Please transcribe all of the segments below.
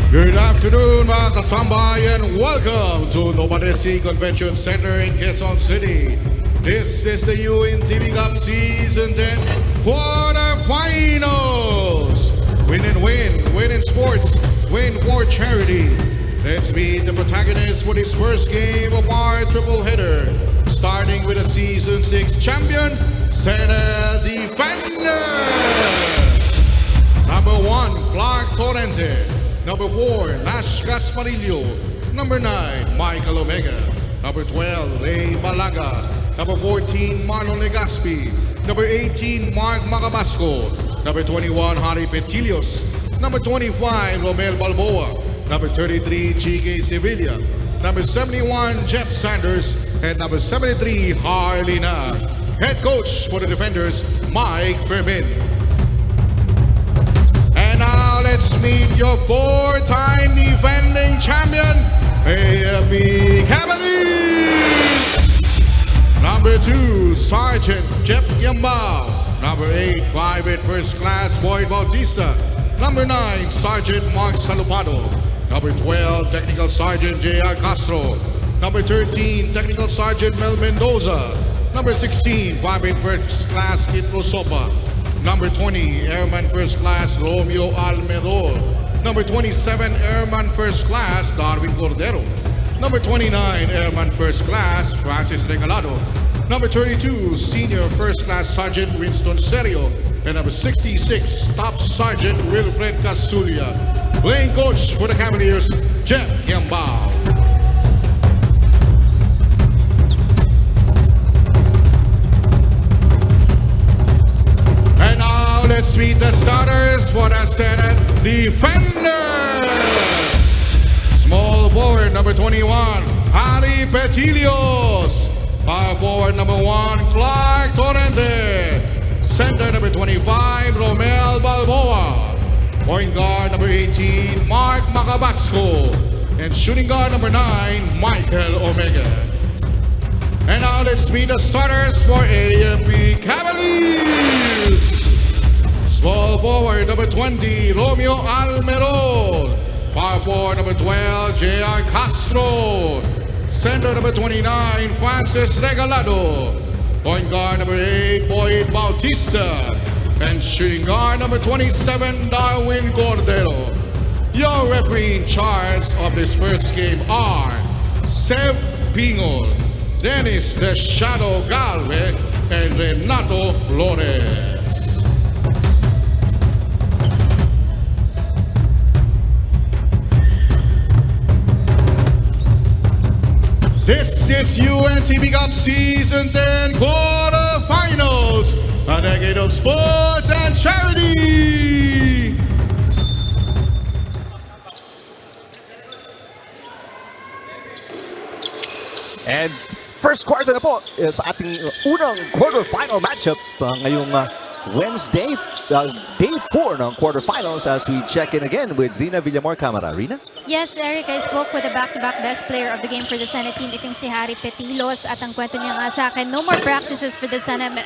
Good afternoon mga kasambay and welcome to Nomadesi Convention Center in Quezon City. This is the UNTV Cup Season 10 Quarterfinals. Win and win, win in sports, win for charity. Let's meet the protagonists for this first game of our triple header. Starting with the Season 6 champion, Senate Defender. Number 1, Clark Torrente. Number 4, Nash Gasparillo. Number 9, Michael Omega. Number 12, Ray Balaga. Number 14, Marlon Legaspi. Number 18, Mark Macabasco. Number 21, Harry Petilios. Number 25, Romel Balboa. Number 33, GK Sevilla. Number 71, Jeff Sanders. And number 73, Harlina. Head coach for the defenders, Mike Fermin. And now let's meet your four-time defending champion, AFP Cavaliers. Number 2, Sergeant Jeff Yambao. Number 8, Private First Class Boyd Bautista. Number 9, Sergeant Mark Salupado. Number 12, Technical Sergeant J.R. Castro. Number 13, Technical Sergeant Mel Mendoza. Number 16, Private First Class Kit Rosopa. Number 20, Airman First Class Romeo Almedor. Number 27, Airman First Class Darwin Cordero. Number 29, Airman First Class Francis Regalado. Number 32, Senior First Class Sergeant Winston Serio. And number 66, Staff Sergeant Wilfred Casulia. Playing coach for the Cavaliers, Jeff Yambao. Let's meet the starters for the Senate Defenders. Small forward number 21, Harry Petilios. Power forward number 1, Clark Torrente. Center number 25, Romel Balboa. Point guard number 18, Mark Macabasco. And shooting guard number 9, Michael Omega. And now let's meet the starters for AFP Cavaliers. Small forward number 20, Romeo Almerol. Power forward number 12, J.R. Castro. Center number 29, Francis Regalado. Point guard number 8, Boyd Bautista. And shooting guard number 27, Darwin Cordero. Your referee in charge of this first game are Seb Pingol, Dennis the Shadow Galve, and Renato Flores. This is UNTV Cup Season 10 Quarterfinals, a decade of sports and charity. And first quarter na po is ating unang quarterfinal matchup ngayong Wednesday, day 4 ng quarterfinals as we check in again with Rina Villamor Camara. Rina? Yes, Eric, I spoke with the back-to-back best player of the game for the Senate team. Itong si Harry Petilos at ang kwento niya nga sa akin, no more practices for the Senate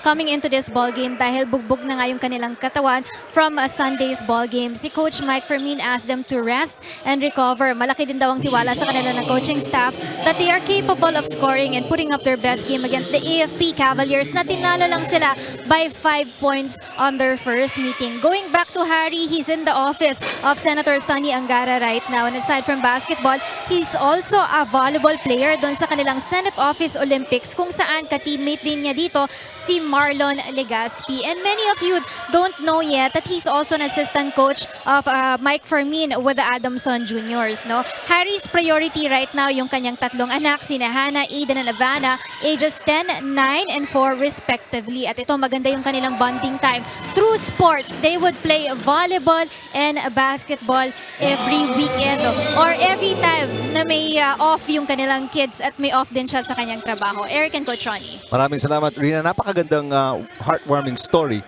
coming into this ball game dahil bugbog na nga yung kanilang katawan from Sunday's ball game. Si Coach Mike Fermin asked them to rest and recover. Malaki din daw ang tiwala sa kanila ng coaching staff that they are capable of scoring and putting up their best game against the AFP Cavaliers na tinalo lang sila by 5 points on their first meeting. Going back to Harry, he's in the office of Senator Sonny Angara right now. And aside from basketball, he's also a volleyball player doon sa kanilang Senate Office Olympics kung saan ka-teammate din niya dito si Marlon Legaspi. And many of you don't know yet that he's also an assistant coach of Mike Fermin with the Adamson Juniors. No? Harry's priority right now yung kanyang tatlong anak, sina Hannah, Aiden, and Ivana, ages 10, 9, and 4 respectively. At ito maganda yung kanilang bonding time. Through sports, they would play volleyball and basketball every weekend or every time na may off yung kanilang kids at may off din siya sa kanyang trabaho. Eric and Coach Ronnie. Maraming salamat, Rina. Napakagandang heartwarming story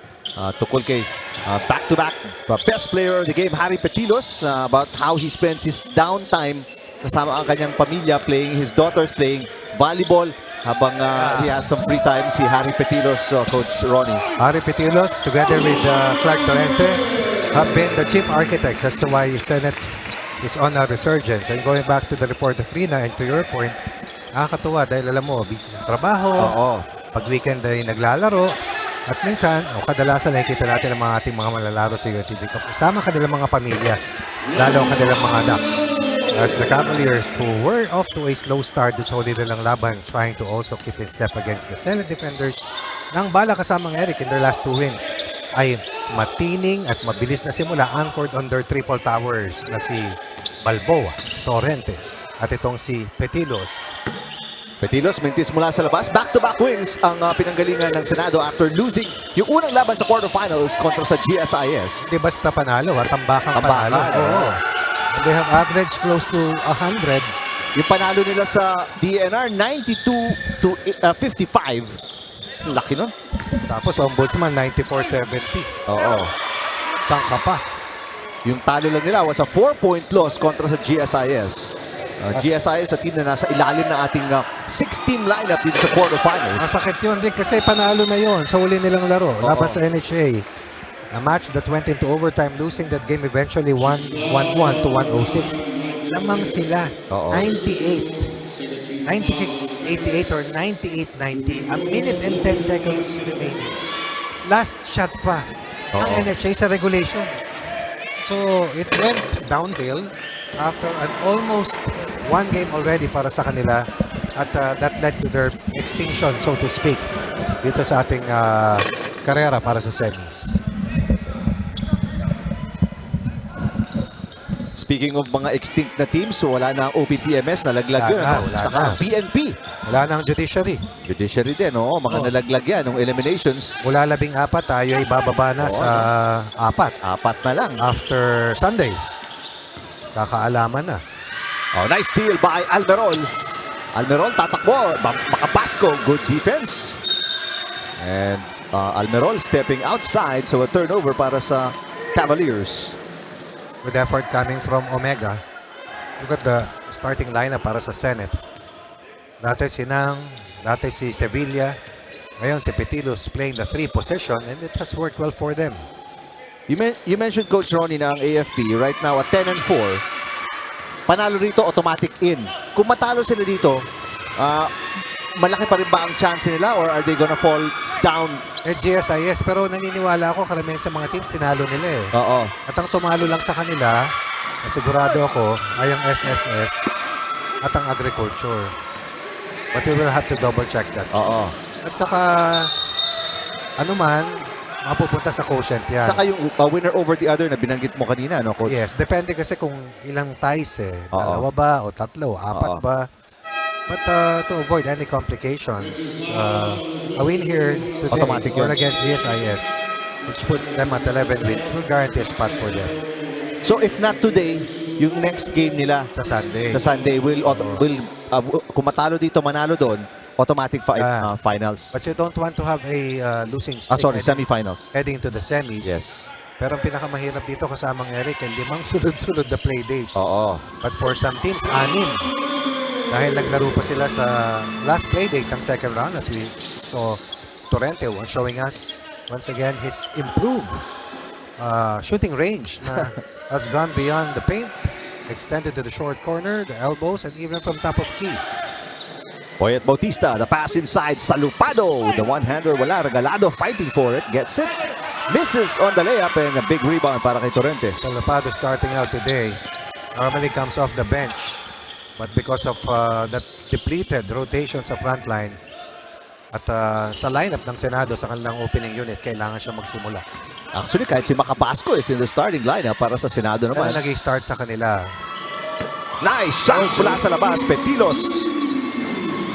tukol kay back-to-back best player of the game, Harry Petilos, about how he spends his downtime kasama ang kanyang pamilya, playing his daughters, playing volleyball, habang he has some free time, si Harry Petilos, Coach Ronnie. Harry Petilos together with Clark Torrente have been the chief architects as to why Senate is on a resurgence. And going back to the report of Rina and to your point, nakakatuwa dahil alam mo, busy sa trabaho, pag weekend ay naglalaro, at minsan, o kadalasan nakikita natin ang mga ating mga malalaro sa UNTV Cup. Kasama kanilang mga pamilya, lalo ang kanilang mga anak. As the Cavaliers, who were off to a slow start sa huli nilang laban, trying to also keep in step against the Senate defenders, nang bala kasamang Eric in their last 2 wins, ay matining at mabilis na simula, anchored on their triple towers na si Balboa, Torrente, at itong si Petilos. Petilos mintis mula sa labas. Back-to-back wins ang pinanggalingan ng Senado after losing yung unang laban sa quarterfinals kontra sa GSIS. Hindi basta panalo, tambakang panalo. Oo. They have averaged close to 100. Yung panalo nila sa DNR, 92-55. Laki nun. Tapos Ombudsman, 94-70. Oo. Saan ka pa? Yung talo lang nila was a 4-point loss kontra sa GSIS. GSIS sa team na nasa ilalim ng ating 6-team lineup dito sa quarterfinals. Masakit yun din kasi panalo na yon sa huli nilang laro. Laban sa NHA. A match that went into overtime, losing that game eventually 1-1 to 106. Lamang sila. 96-88 or 98-90. A minute and 10 seconds remaining. Last shot pa ang NHA sa regulation. So, it went downhill after an almost 1 game already para sa kanila. At that led to their extinction, so to speak, dito sa ating karera para sa semis. Speaking of mga extinct na teams, so wala na ang OPPMS, nalaglag yun. Wala na. BNP. Wala na ang judiciary. Judiciary din, mga nalaglag yan, ng eliminations. Mula 14 tayo ay bababa na sa 4. 4 na lang. After Sunday. Kakaalaman na. Nice steal by Almerol. Almerol tatakbo, makapasko, good defense. And Almerol stepping outside, so a turnover para sa Cavaliers. With effort coming from Omega. Look at the starting lineup para sa Senate. Dati si Nang, dati si Sevilla. Ngayon si Petilos playing the 3 position and it has worked well for them. You mentioned Coach Ronnie na ang AFP right now at 10-4. Panalo rito, automatic in. Kung matalo sila dito, malaki pa rin ba ang chance nila or are they gonna fall down? GSIS, pero naniniwala ako karamihan sa mga teams tinalo nila eh. At ang tumalo lang sa kanila, sigurado ako, ay ang SSS at ang Agriculture. But we will have to double check that. At saka, mapupunta sa quotient yan. Saka yung winner over the other na binanggit mo kanina, no, Coach? Yes, depende kasi kung ilang ties eh. 2 ba o 3 o 4 ba. But to avoid any complications, a win here today automatic or against GSIS, which puts them at 11 wins, will guarantee a spot for them. So if not today, yung next game nila sa Sunday will kung matalo dito, manalo doon, automatic finals. But you don't want to have a losing streak. Semifinals. Heading to the semis. Yes. Pero ang pinakamahirap dito kasamang Eric, 5 sunod-sunod na play dates. But for some teams, 6. Dahil naglaro pa sila sa last play date ng second round as we saw Torrente showing us once again his improved shooting range na has gone beyond the paint, extended to the short corner, the elbows, and even from top of key. Poyet Bautista, the pass inside, Salupado, the one-hander, wala, Regalado fighting for it, gets it, misses on the layup, and a big rebound para kay Torrente. Salupado starting out today, normally comes off the bench. But because of that depleted rotation sa frontline at sa lineup ng Senado sa kanilang opening unit, kailangan siya magsimula. Actually, kahit si Macapasco is in the starting lineup para sa Senado naman. Pero nag-start sa kanila. Nice shot mula sa labas, Petilos.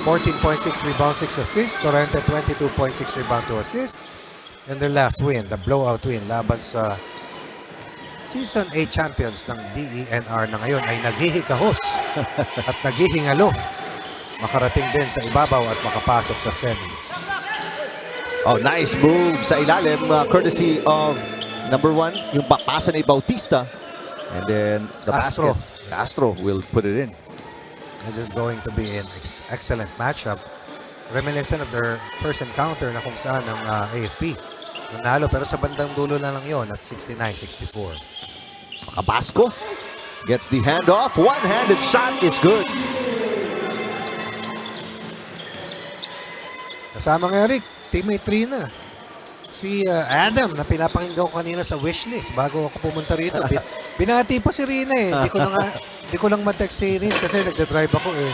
14.6 rebounds, 6 assists. Torrente, 22.6 rebound, 2 assists. And the last win, the blowout win, laban sa Season 8 champions ng DENR na ngayon ay naghihikahos at naghihingalo. Makarating din sa ibabaw at makapasok sa semis. Nice move sa ilalim, courtesy of number 1, yung papasa ni Bautista. And then the basket, Castro will put it in. This is going to be an excellent matchup. Reminiscent of their first encounter na kung saan ng AFP nanalo. Pero sa bandang dulo na lang yon at 69-64. Makabasco gets the handoff. One-handed shot is good. Kasama nga Eric, teammate Rina. Si Adam na pinapakinggan ko kanina sa wishlist bago ako pumunta rito. Binati pa si Rina eh. Hindi ko lang ma-text si Riz kasi nagda-drive ako eh.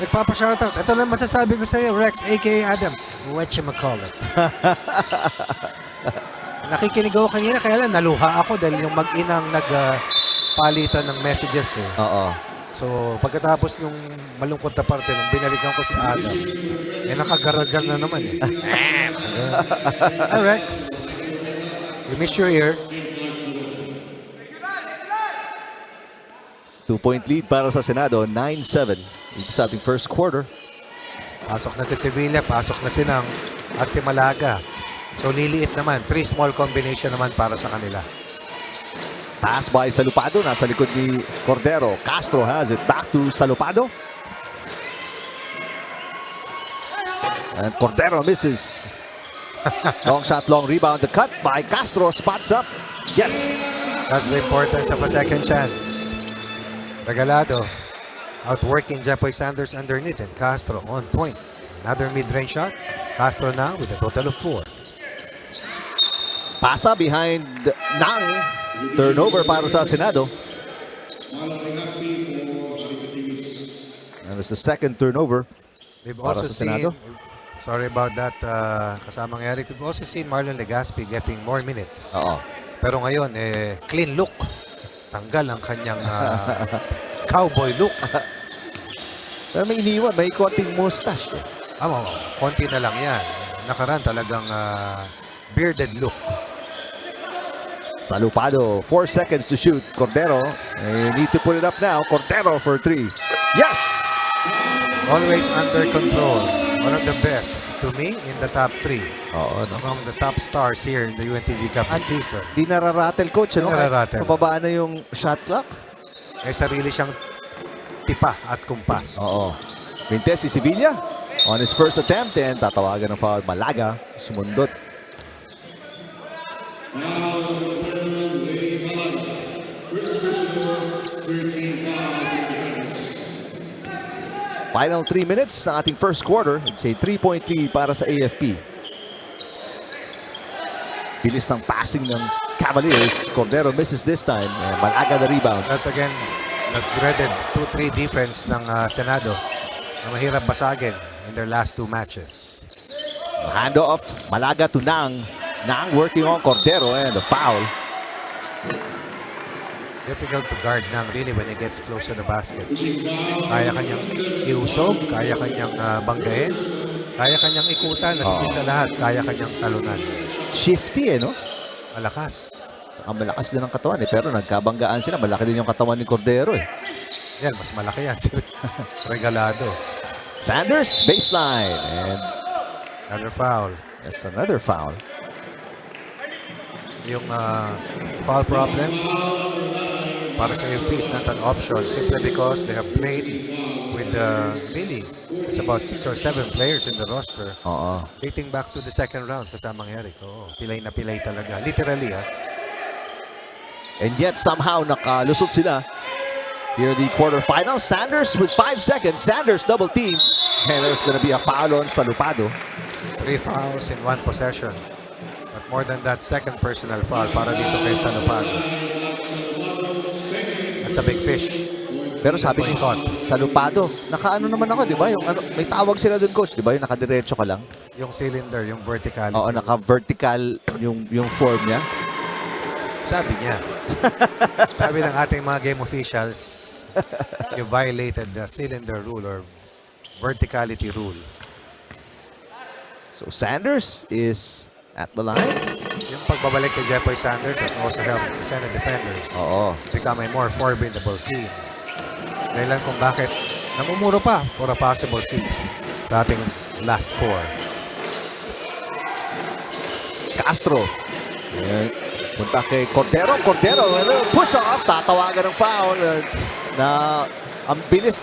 Nagpapa-shoutout. Ito lang masasabi ko sa iyo, Rex, aka Adam. Whatchamacallit. Nakikinig ako kanina kaya lang naluha ako dahil yung mag-inang nagpalitan ng messages eh. Oo. So, pagkatapos nung malungkot na parte, nung binalikan ko si Adam, nakagaragal na naman eh. Hi, Rex. We miss you here. 2-point lead para sa Senado, 9-7 sa ating first quarter. Pasok na si Sevilla, pasok na si Nang, at si Malaga. So, liliit naman. 3 small combination naman para sa kanila. Pass by Salupado. Nasa likod ni Cordero. Castro has it back to Salupado. And Cordero misses. Long shot, long rebound. The cut by Castro. Spots up. Yes. That's the importance of a second chance. Regalado. Outworking Jepoy Sanders underneath. And Castro on point. Another mid-range shot. Castro now with a total of 4. Pasa behind Nang. Turnover para sa Senado. And it's the second turnover. We've para also sa Senado. sorry about that, kasamang Eric. We've also seen Marlon Legaspi getting more minutes. Oo. Pero ngayon, clean look. Tanggal ang kanyang cowboy look. Pero may iniwan. May konting mustache. Konti na lang yan. Nakaraan talagang bearded look. Salupado, 4 seconds to shoot. Cordero, they need to put it up now. Cordero for 3. Yes! Always under control. One of the best, to me, in the top 3. Oo, Among the top stars here in the UNTV Cup this season. Di nararatel, coach. Di nararatel. Mababa na yung shot clock. May sarili siyang tipa at kumpas. Oo. Vintes si Sevilla on his first attempt and tatawagan ng foul. Malaga, sumundot. Final 3 minutes na ating first quarter. It's a 3-point lead para sa AFP. Bilis ng passing ng Cavaliers. Cordero misses this time. And Malaga the rebound. That's again, the dreaded 2-3 defense ng Senado na mahirap basagin in their last 2 matches. Handoff. Malaga to Nang. Nang working on Cordero and the foul. Difficult to guard Nang really when he gets close to the basket. Kaya kanyang iusog, kaya kanyang banggain, kaya kanyang ikutan, at higit sa lahat, kaya kanyang talunan. Shifty no? Malakas. Saka malakas din ang katawan pero nagkabanggaan sila. Malaki din yung katawan ni Cordero Yan, mas malaki yan. Regalado. Sanders, baseline. And another foul. yes, another foul. Yung foul problems para sa AFP is not an option simply because they have played with really, it's about 6 or 7 players in the roster. Oo. Dating back to the second round kasamang Eric. Oo, pilay na pilay talaga. Literally, And yet somehow nakalusot sila. Here are the quarterfinals. Sanders with 5 seconds. Sanders double team. And there's gonna be a foul on Salupado. 3 fouls in 1 possession. But more than that, second personal foul para dito kay Salupado. That's a big fish. Pero sabi ni Salupado, nakaano naman ako, di ba? Yung may tawag sila dun, coach, di ba? Yung nakadiretso ka lang. Yung cylinder, yung vertical. Oo, naka-vertical yung form niya. Sabi niya. Sabi ng ating mga game officials, you violated the cylinder rule or verticality rule. So Sanders is at the line. Yung pagbabalik ni Jepoy Sanders has also helped the Senate defenders become a more formidable team. Dahilan kung bakit namumuro pa for a possible seed sa ating last 4. Castro. Punta kay Cordero. Cordero, push off. Tatawagan ng foul na Ang bilis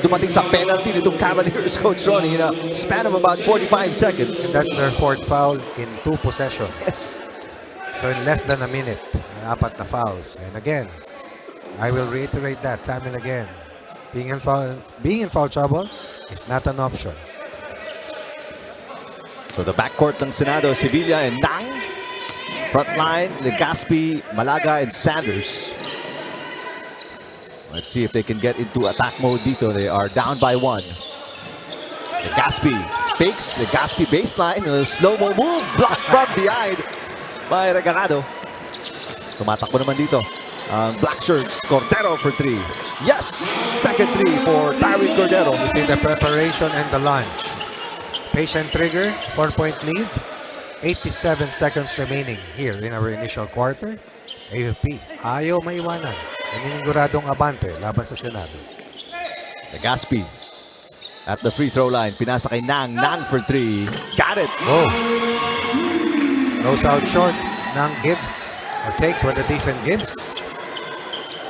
dumating sa penalty nitong Cavaliers, Coach Ronnie, in a span of about 45 seconds. That's their fourth foul in 2 possessions. Yes. So in less than a minute, 4 na fouls. And again, I will reiterate that time and again. Being in foul trouble is not an option. So the backcourt ng Senado, Sevilla and Nang. Frontline, Legaspi, Malaga, and Sanders. Let's see if they can get into attack mode dito. They are down by 1. Legaspi fakes, Legaspi baseline, a slow-mo move, blocked from behind by Regalado. Tumatakbo naman dito. Black shirts, Cordero for 3. Yes! Second 3 for Tyree Cordero. You see the preparation and the launch. Patient trigger, 4-point lead. 87 seconds remaining here in our initial quarter. AFP, ayaw maiwanan. Naniniguradong abante laban sa Senado. Legaspi at the free throw line. Pinasa kay Nang. Nang for 3. Got it! Oh! Goes out short. Nang gives or takes what the defense gives.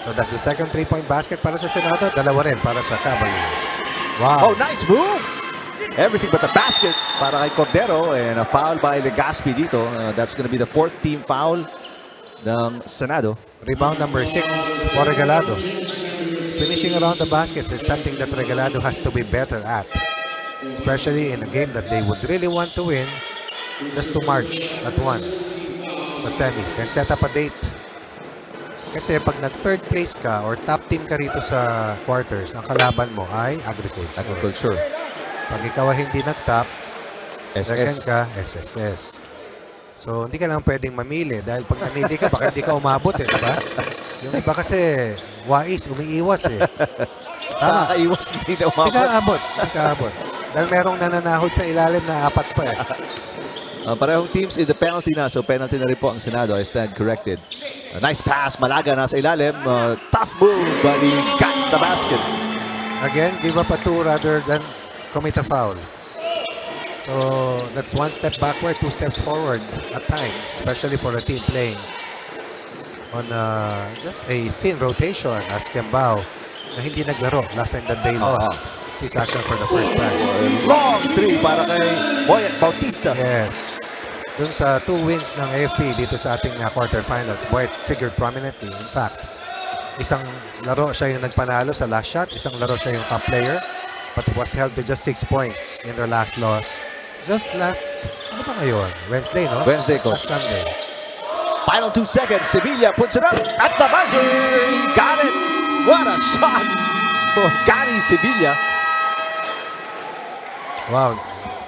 So that's the second 3-point basket para sa Senado. Dalawa rin para sa Cavaliers. Wow! Oh, nice move! Everything but the basket para kay Cordero, and a foul by Legaspi dito. That's going to be the 4th team foul ng Senado. Rebound number 6 for Regalado. Finishing around the basket is something that Regalado has to be better at. Especially in a game that they would really want to win, just to march at once sa semis and set up a date. Kasi pag nag-third place ka or top team ka rito sa quarters, ang kalaban mo ay agriculture. Pag ikaw ay hindi nag-top, second ka, SSS. So, hindi ka lang pwedeng mamili dahil pag namili ka, baka hindi ka umabot eh, diba? Yung iba kasi, wais, umiiwas eh. Tama. Nakakaiwas, hindi na umabot. Hindi ka abot. Dahil merong nananahod sa ilalim na 4 pa eh. Parehong teams in the penalty na, so penalty na rin po ang Senado. I stand corrected. A nice pass, Malaga nasa ilalim. Tough move, but he got the basket. Again, give up a 2 rather than commit a foul. So, that's 1 step backward, 2 steps forward at times, especially for a team playing on just a thin rotation as Kembao na hindi naglaro last time that they lost. His action for the first time. Long 3 para kay Boyet Bautista. Yes. Dun sa 2 wins ng AFP dito sa ating quarterfinals, Boyet figured prominently. In fact, isang laro siya yung nagpanalo sa last shot, isang laro siya yung top player, but it was held to just 6 points in their last loss. Just last, ano ba ngayon? Wednesday, no? Wednesday, Coach. Sunday. Final 2 seconds. Sevilla puts it up at the buzzer. He got it. What a shot for Gary Sevilla. Wow.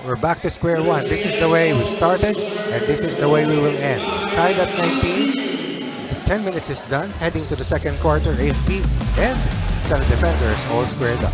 We're back to square one. This is the way we started, and this is the way we will end. Tied at 19. The 10 minutes is done. Heading to the second quarter, AFP and Senate defenders all squared up.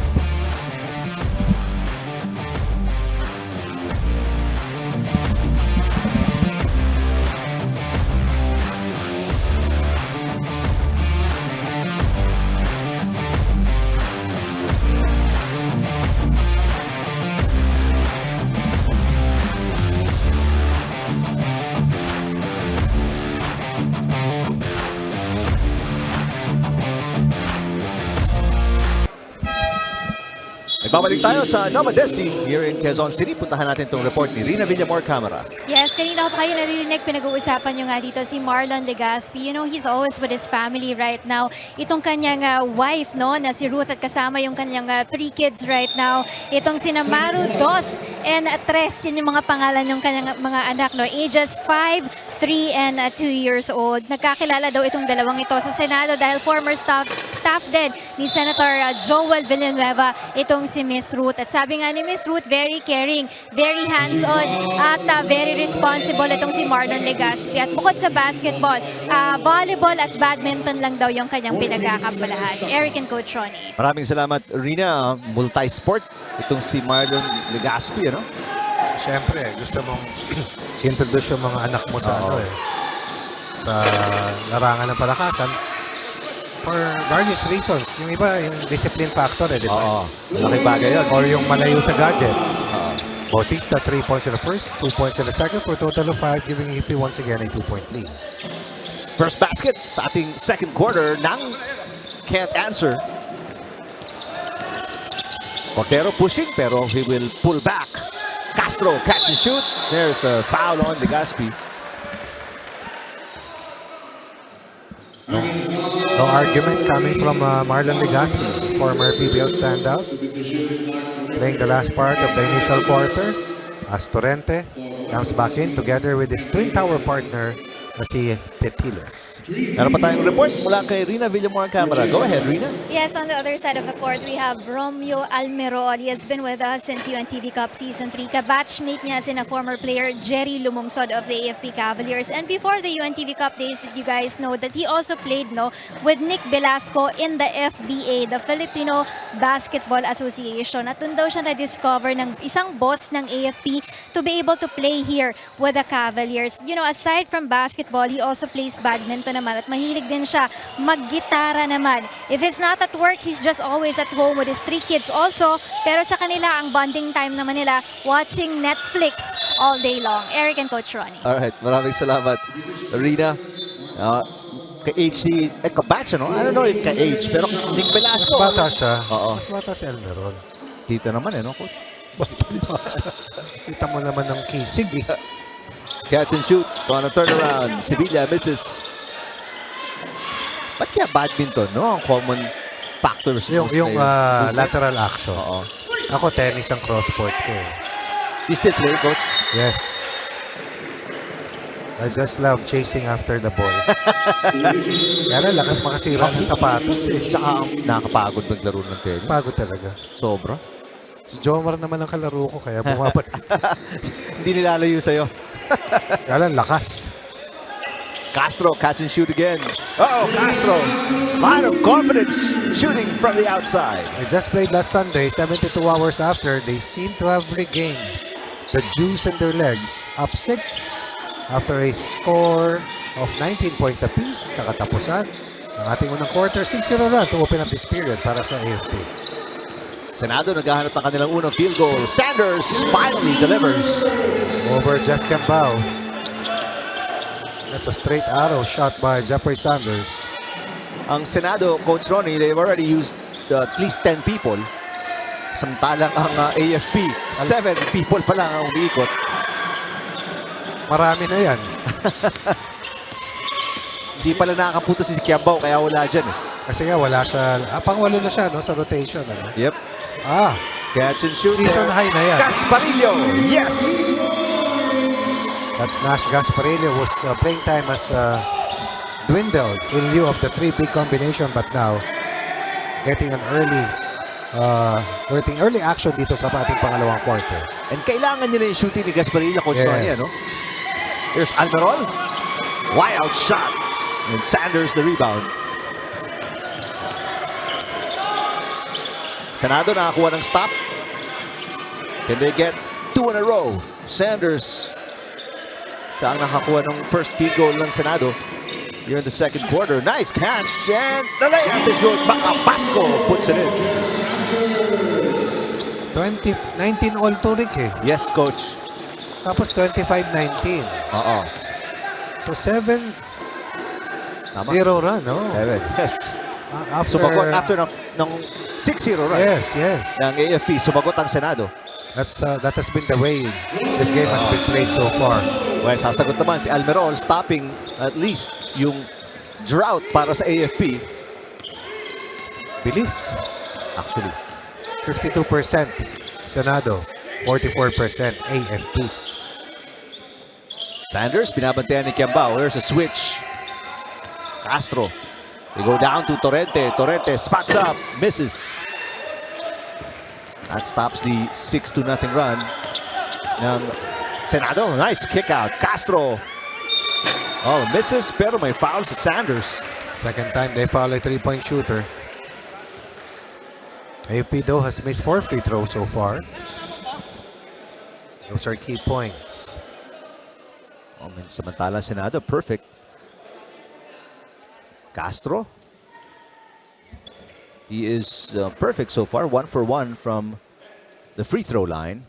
Babalik tayo sa Nova Desi here in Quezon City. Puntahan natin itong report ni Rina Villamor, camera. Yes, kanina ko pa kayo naririnig, pinag-uusapan nyo nga dito si Marlon Legaspi. You know, he's always with his family right now. Itong kanyang wife, no, na si Ruth at kasama yung kanyang 3 kids right now. Itong sina Maru, 2 and 3, yun yung mga pangalan ng kanyang mga anak, no. Ages 5, 3 and 2 years old. Nagkakilala daw itong dalawang ito sa Senado dahil former staff din ni Senator Joel Villanueva itong si Miss Ruth. At sabi nga ni Miss Ruth, very caring, very hands-on at very responsible itong si Marlon Legaspi. At bukod sa basketball, volleyball at badminton lang daw yung kanyang pinagkakabalahan. Eric and Coach Ronnie. Maraming salamat, Rina. Multi-sport itong si Marlon Legaspi, ano? Siyempre, gusto mong introduce yung mga anak mo sa sa larangan ng palakasan for various reasons. Yung iba, yung discipline factor, di ba? Malaking bagay yun. Or yung malayo sa gadgets. Bautista, 3 points in the first, 2 points in the second for a total of 5, giving EP once again a 2-point lead. First basket sa ating second quarter. Nang can't answer. Cordero pushing, pero he will pull back. Castro, catch and shoot. There's a foul on Legaspi. No argument coming from Marlon Legaspi, former PBL standout. Playing the last part of the initial quarter as Torrente comes back in together with his twin tower partner na si Petilos. Meron pa tayong report mula kay Rina Villamor ang camera. Go ahead, Rina. Yes, on the other side of the court, we have Romeo Almerol. He has been with us since UNTV Cup Season 3. Kabatchmate niya sina former player Jerry Lumungsod of the AFP Cavaliers. And before the UNTV Cup days, did you guys know that he also played with Nick Velasco in the FBA, the Filipino Basketball Association. At doon daw siya na-discover ng isang boss ng AFP to be able to play here with the Cavaliers. You know, aside from basketball, he also plays badminton naman at mahilig din siya mag-gitara naman. If it's not at work, he's just always at home with his 3 kids also. Pero sa kanila, ang bonding time naman nila, watching Netflix all day long. Eric and Coach Ronnie. Alright, maraming salamat, Rina. Ka-age kabatch, ano? I don't know if ka-age, pero Nick Velasco. Mas bata siya. Oo. Mas bata si Almeron. Dito naman, no, Coach? Kita mo naman ng kisig. Catch and shoot on a turnaround. Sevilla misses. Ba't kaya badminton, no? Ang common factors. Yung lateral action. Oo. Ako, tennis ang cross-sport ko. You still play, Coach? Yes. I just love chasing after the ball. Kaya lakas makasira ng sapatos eh. Tsaka nakakapagod maglaro ng tennis. Pagod talaga. Sobra. Si Jomar naman ang kalaro ko kaya bumabalik. Hindi nilalayo sa'yo. Kaya lakas. Castro, catch and shoot again. Uh-oh, Castro. Line of confidence shooting from the outside. I just played last Sunday, 72 hours after. They seem to have regained the juice in their legs. Up 6 after a score of 19 points apiece sa katapusan ng ating unang quarter. 6-0 run to open up this period para sa AFP. Senado naghahanap ng kanilang unang field goal. Sanders finally delivers. Over Jeff Cambao. That's a straight arrow shot by Jeffrey Sanders. Ang Senado, Coach Ronnie, they've already used at least 10 people. Samantalang ang AFP, 7 people pa lang ang umiikot. Marami na yan. Hindi pala nakakaputo si Cambao kaya wala dyan eh. Kasi nga wala siya. Pang-walo na siya no, sa rotation. Ano? Yep. Catch and shoot. Season there. high na yan. Gasparillo, yes! That's Nash Gasparillo was playing time has dwindled in lieu of the 3 big combination, but now getting an early action dito sa ating pangalawang quarter. And kailangan nila yung shooting ni Gasparillo, Coach Ronnie, ano? Here's Almerol. Wild shot. And Sanders the rebound. Senado nakakuha ng stop. Can they get 2 in a row? Sanders siya ang nakakuha ng first field goal ng Senado here in the second quarter. Nice catch and the layup is good. Macabasco puts it in. 19 all to Rick eh. Yes, Coach. Tapos 25-19. Oo. So 7-0 run, no? Yes. After ng 6-0 run. Yes. Ng AFP, sumagot ang Senado. That has been the way this game has been played so far. Well, sasagot naman si Almerol, stopping at least yung drought para sa AFP. Bilis. Actually. 52% Senado, 44% AFP. Sanders, binabantayan ni Cambao. There's a switch. Castro. They go down to Torrente. Torrente spots up, misses. That stops the 6-0 run ng Senado. Nice kick out. Castro. Oh, misses, pero may foul si Sanders. Second time they foul a 3-point shooter. AFP though has missed 4 free throws so far. Those are key points. Oh, samantala Senado, perfect. Castro. He is perfect so far. 1 for 1 from the free throw line.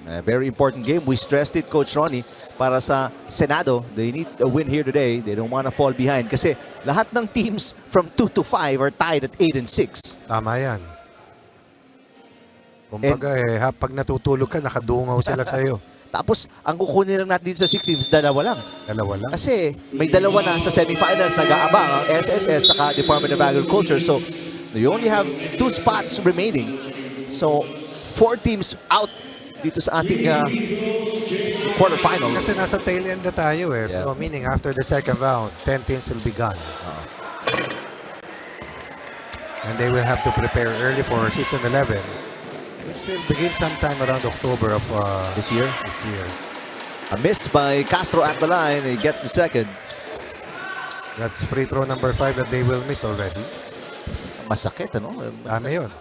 A very important game. We stressed it, Coach Ronnie. Para sa Senado, they need a win here today. They don't want to fall behind. Kasi lahat ng teams from 2 to 5 are tied at 8 and 6. Tama yan. Kumbaga pag natutulog ka, nakadungaw sila sa'yo. Tapos, ang kukunin lang natin dito sa 6 teams, dalawa lang. Dalawa lang. Kasi may dalawa na sa semifinals, nag-aabang ang SSS saka Department of Agriculture. So, you only have 2 spots remaining. So, 4 teams out dito sa ating quarterfinals. Kasi nasa tail end na tayo eh. So, meaning after the second round, 10 teams will be gone. And they will have to prepare early for season 11. Which will begin sometime around October of This year. A miss by Castro at the line. He gets the second. That's free throw number 5 that they will miss already. Masakit, ano? Dami yun.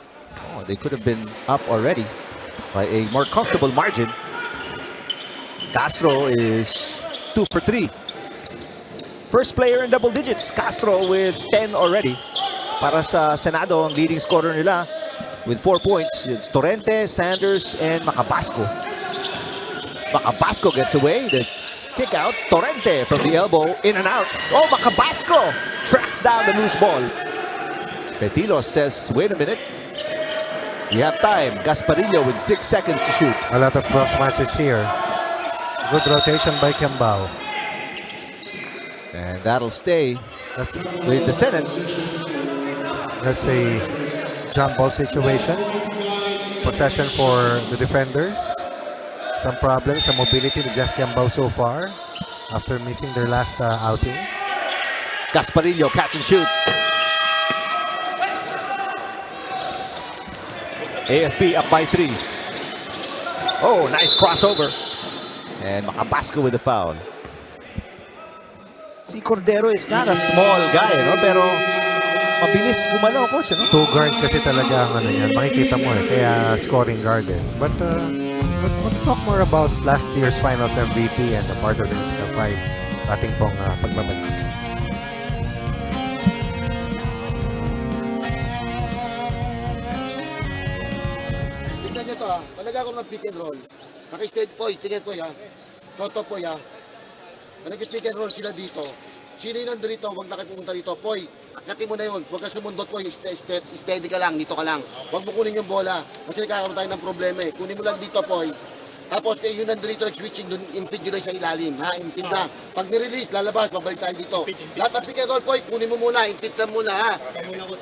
Oh, they could have been up already by a more comfortable margin. Castro is 2 for 3. First player in double digits. Castro with 10 already. Para sa Senado, ang leading scorer nila with 4 points. It's Torrente, Sanders, and Macabasco. Macabasco gets away. The kick out. Torrente from the elbow. In and out. Oh, Macabasco tracks down the loose ball. Petilos says, wait a minute. We have time. Gasparillo with 6 seconds to shoot. A lot of cross matches here. Good rotation by Kiambao. And that'll stay That's with the Senate. That's a jump ball situation. Possession for the defenders. Some problems, some mobility to Jeff Kiambao so far after missing their last outing. Gasparillo catch and shoot. AFP up by 3. Oh, nice crossover. And Macabasco with the foul. Si Cordero is not a small guy, no? Pero mabilis gumalaw, coach, no? 2 guard kasi talaga ang ano yan. Makikita mo kaya scoring guard eh. But we'll talk more about last year's finals MVP and the part of the Mythical 5 sa ating pong pagbabalik. Tingnan nyo to ha. Palagay ako ng pick and roll. Naka-steady po, tingnan po ya. Toto po ya. Nag-pick and roll sila dito. Sino yun nandito? Huwag na kayo pumunta dito. Poy, akatin mo na yun. Huwag ka sumundot po. Steady ka lang. Dito ka lang. Huwag mo kunin yung bola. Kasi nagkakaroon tayo ng problema eh. Kunin mo lang dito, Poy. Tapos yun nandito nag-switching doon. Impede nyo lang sa ilalim. Ha? Impede na. Pag nirelease, lalabas. Babalik tayo dito. Lahat ng pick and roll, Poy. Kunin mo muna. Impede ka muna, ha?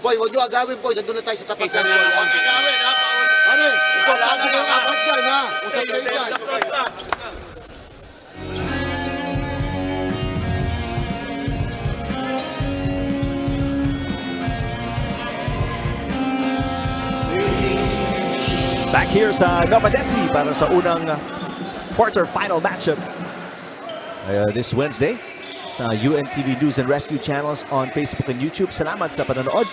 Poy, huwag nyo agawin, Poy. Nandun na tayo sa tapat. Pare, ito, pag nyo apat dyan, ha? Usap kayo dyan. Back here sa Nova Desi para sa unang quarterfinal matchup this Wednesday sa UNTV News and Rescue channels on Facebook and YouTube. Salamat sa panonood.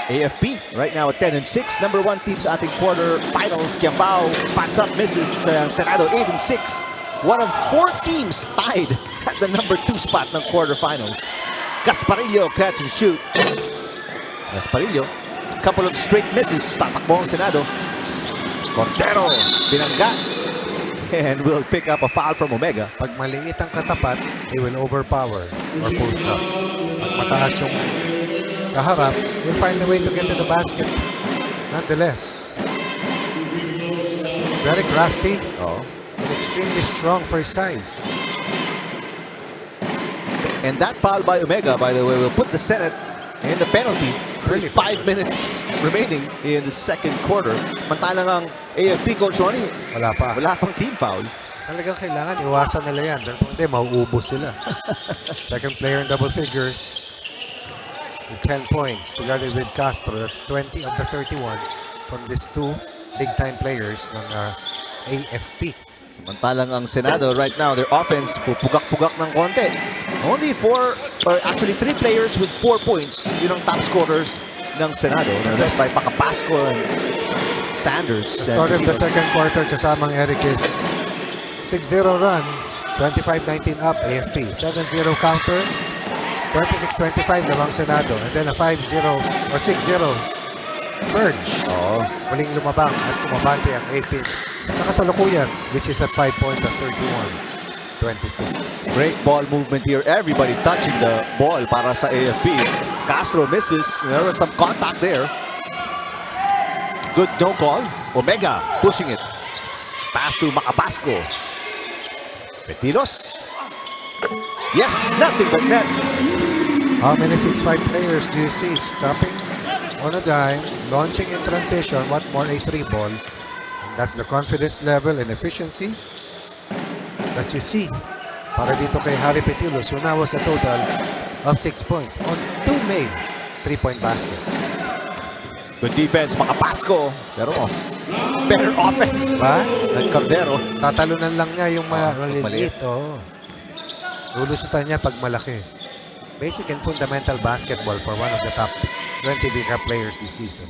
AFP right now at 10-6. Number 1 team sa ating quarterfinals. Kiambao spots up, misses. Senado 8-6. One of 4 teams tied at the number 2 spot ng quarterfinals. Gasparillo catch and shoot. Gasparillo, couple of straight misses. Tatakbo ang Senado. Cordero, binangga. And will pick up a foul from Omega. Pag maliit ang katapat, they will overpower or post up. Pag mataas yung kaharap, you'll find a way to get to the basket. Nonetheless, very crafty and extremely strong for his size. And that foul by Omega, by the way, will put the Senate in the penalty. Really 5 minutes remaining in the second quarter. Mantalang ang AFP, Coach Ronnie, Wala pa. wala pang team foul. Talagang kailangan iwasan nila yan. Dahil kung hindi, mauubos sila. Second player in double figures with 10 points together with Castro. That's 20 of the 31 from these 2 big-time players ng AFP. Samantalang ang Senado right now, their offense pupugak-pugak ng konti. Only 4, or actually 3 players with 4 points. Yun ang top scorers ng Senado. That's by Macabasco and Sanders. The start of the second quarter kasamang Eric is 6-0 run, 25-19 up AFP, 7-0 counter, 26-25 lamang Senado, and then a 5-0 or 6-0 surge. Muling lumabang at kumabante ang AFP sa kasalukuyan, which is at 5 points at 31-26. Great ball movement here. Everybody touching the ball para sa AFP. Castro misses. There was some contact there. good no call. Omega pushing it. Pass to Macabasco. Petilos. Yes, nothing but net. How many 6'5" players do you see stopping on a dime, launching in transition, what more a 3 ball? And that's the confidence level and efficiency that you see para dito kay Harry Petilos, who now was a total of 6 points on 2 made 3-point baskets. Good defense, Macabasco. Pero better offense. Ba? Ng Cordero. Tatalunan lang niya yung maliit. maliliit. Oh. Lulusutan niya pag malaki. Basic and fundamental basketball for one of the top 20 Cup players this season.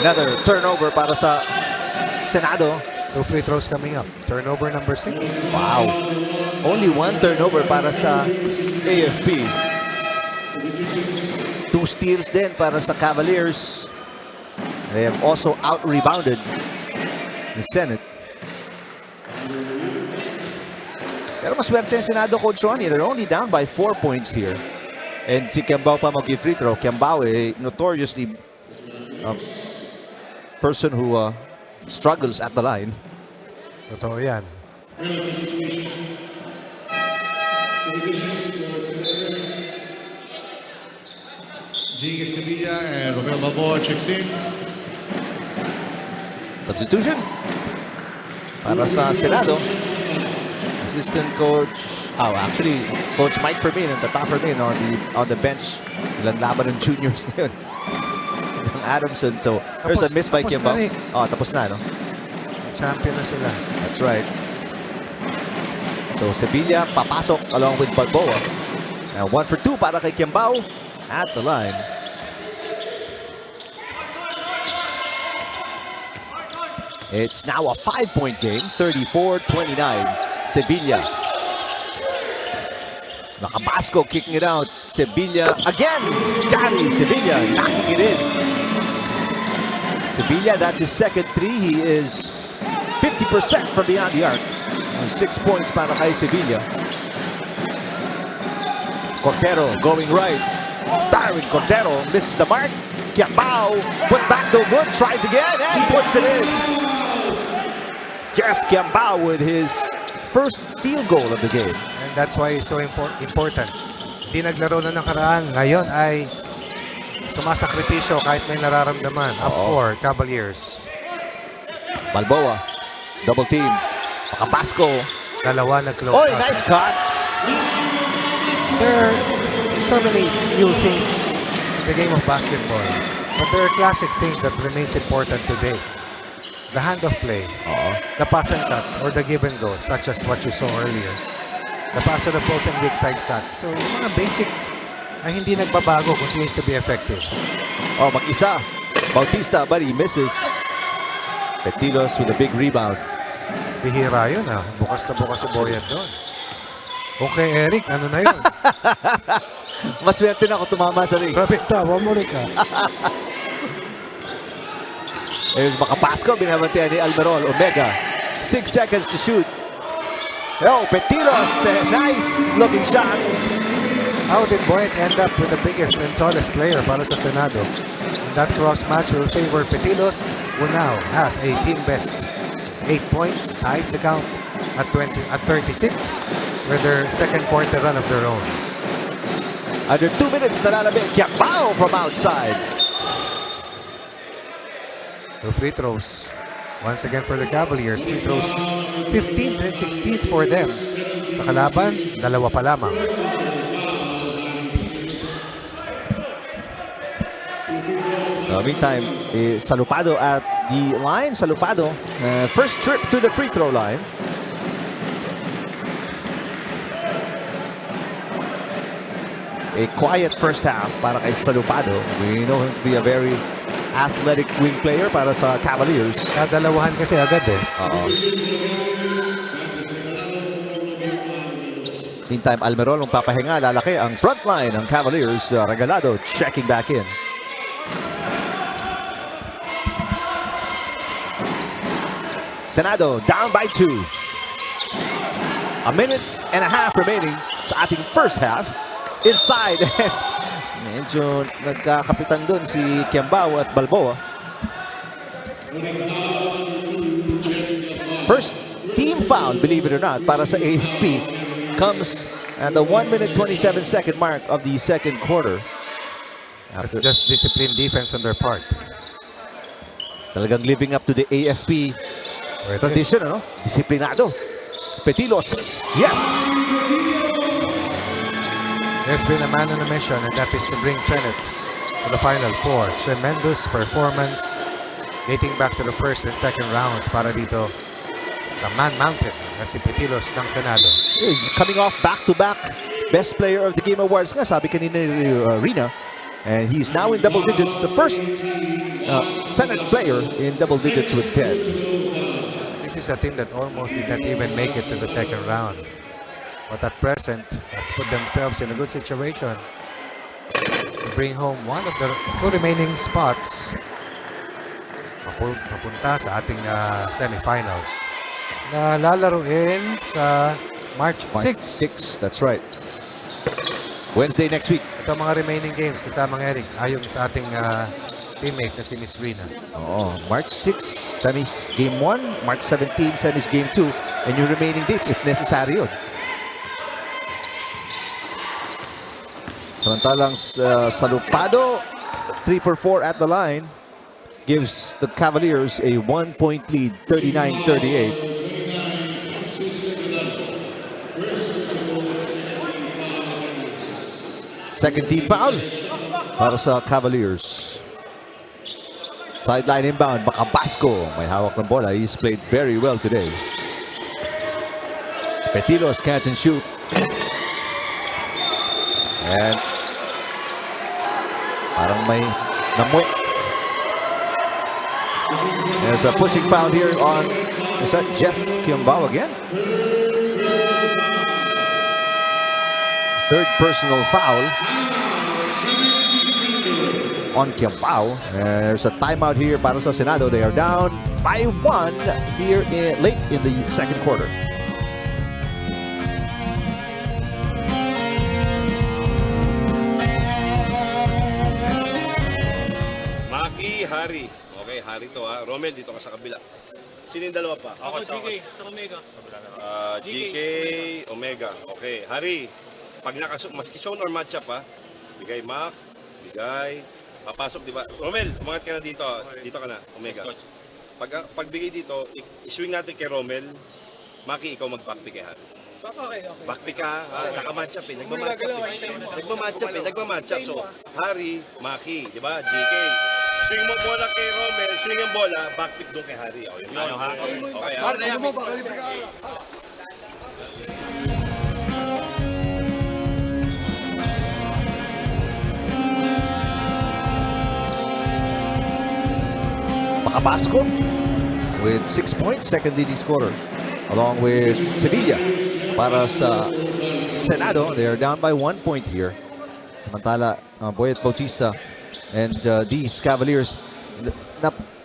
Another turnover para sa Senado. 2 free throws coming up. Turnover number 6. Wow. Only 1 turnover para sa AFP. 2 steals din para sa Cavaliers. They have also out-rebounded the Senate. Pero maswerte yung Senado, Coach Ronnie. They're only down by 4 points here. And si Kiambao pa mag-free throw. Kiambao, notoriously person who struggles at the line. Totoo yan. Giga Sevilla and Romeo Balboa checks in. Substitution para sa Senado. Assistant coach, actually, Coach Mike Fermin and Tata Fermin on the bench. Ilang laban ng juniors ngayon. Ng Adamson. So, there's a miss by Kiambao. Tapos na, no? Champion na sila. That's right. So, Sevilla papasok along with Balboa. 1 for 2 para kay Kiambao at the line. It's now a 5-point game, 34-29. Sevilla. Macabasco kicking it out. Sevilla again. Gary Sevilla knocking it in. Sevilla, that's his second 3. He is 50% from beyond the arc. 6 points para kay Sevilla. Cordero going right. Darwin Cordero misses the mark. Kiambao put back no good. Tries again and puts it in. Jeff Kiambao with his first field goal of the game. And that's why it's so important. Di naglaro na nakaraan. Ngayon ay sumasakripisyo kahit may nararamdaman. Up 4, Cavaliers. Balboa, double team. Macabasco. Dalawa nag-close. Oy, nice cut. There are so many new things in the game of basketball. But there are classic things that remains important today. The hand of play, the pass and cut, or the give and go, such as what you saw earlier. The pass on the post and weak side cut. So, yung mga basic ay hindi nagbabago, continues to be effective. Mag-isa. Bautista, but he misses. Petilos with a big rebound. Bihira yun bukas na bukas si Boyan doon. Okay, Eric, ano na yun? Maswerte na ako tumama sa ring. Grabe tawa mo rin ka. There's Macabasco, binabantiyan ni Almerol. Omega, 6 seconds to shoot. Petilos, nice looking shot. How did Boyd end up with the biggest and tallest player para sa Senado? And that cross match will favor Petilos, who now has a team best 8 points, ties the count at 36 with their second quarter run of their own. Under 2 minutes na lalabing. Kiambao from outside. 2 free throws. Once again for the Cavaliers. Free throws 15th and 16th for them. Sa kalaban, dalawa pa lamang. So meantime, Salupado at the line. Salupado, first trip to the free throw line. A quiet first half para kay Salupado. We know him to be a very athletic wing player para sa Cavaliers. Kadalawahan kasi agad Meantime, Almerol ang papahinga. Lalaki ang front line ng Cavaliers. Regalado checking back in. Senado down by 2. A minute and a half remaining sa ating first half. Inside, Medyo nagkakapitan doon si Kiambao at Balboa. First team foul, believe it or not, para sa AFP comes at the 1 minute 27 second mark of the second quarter. It's just disciplined defense on their part. Talagang living up to the AFP tradition, ano? Disiplinado. Petilos, yes! There's been a man on a mission, and that is to bring Senate to the Final Four. Tremendous performance dating back to the first and second rounds para dito sa Man Mountain na si Petilos ng Senado. He's coming off back-to-back Best Player of the Game awards nga, sabi kanina ni Rina. And he's now in double digits, the first Senate player in double digits with 10. This is a team that almost did not even make it to the second round. But at present, has put themselves in a good situation to bring home one of the two remaining spots papunta sa ating semifinals na lalaruin sa March 6. That's right. Wednesday next week. Ito mga remaining games kasama ng Eric ayon sa ating teammate na si Miss Rina. Oo, March 6, semis game 1, March 17, semis game 2, and yung remaining dates if necessary yun. Samantalang Salupado, 3 for 4 at the line, gives the Cavaliers a 1-point lead, 39-38. Second team foul para sa Cavaliers. Sideline inbound, Macabasco. May hawak ng bola. He's played very well today. Petilos catch and shoot. And parang may namuwi. There's a pushing foul here on, is that Jeff Kiambao again? Third personal foul on Kiambao. There's a timeout here para sa Senado. They are down by 1 here late in the second quarter. Maki, Hari. Okay, Hari to ha. Romel, dito ka sa kabila. Sino yung dalawa pa? Ako, GK, sa Omega. GK, Omega. Okay, Hari. Pag maski zone or matchup ha, bigay Mac, bigay, papasok di ba? Romel, umangat ka na dito, dito ka na, Omega. Pag bigay dito, iswing natin kay Romel, Maki, ikaw mag-backpick ha. Okay. Backpick ka, naka-matchup nagma-matchup. So, Hari, Maki, di ba? GK. Swing mo bola kay Romel, swing ang bola, backpick doon kay Hari. O, yun ha? Okay, ha? Macabasco with 6 points, second leading scorer, along with Sevilla para sa Senado. They are down by 1 point here. Samantala, Boyet Bautista and these Cavaliers,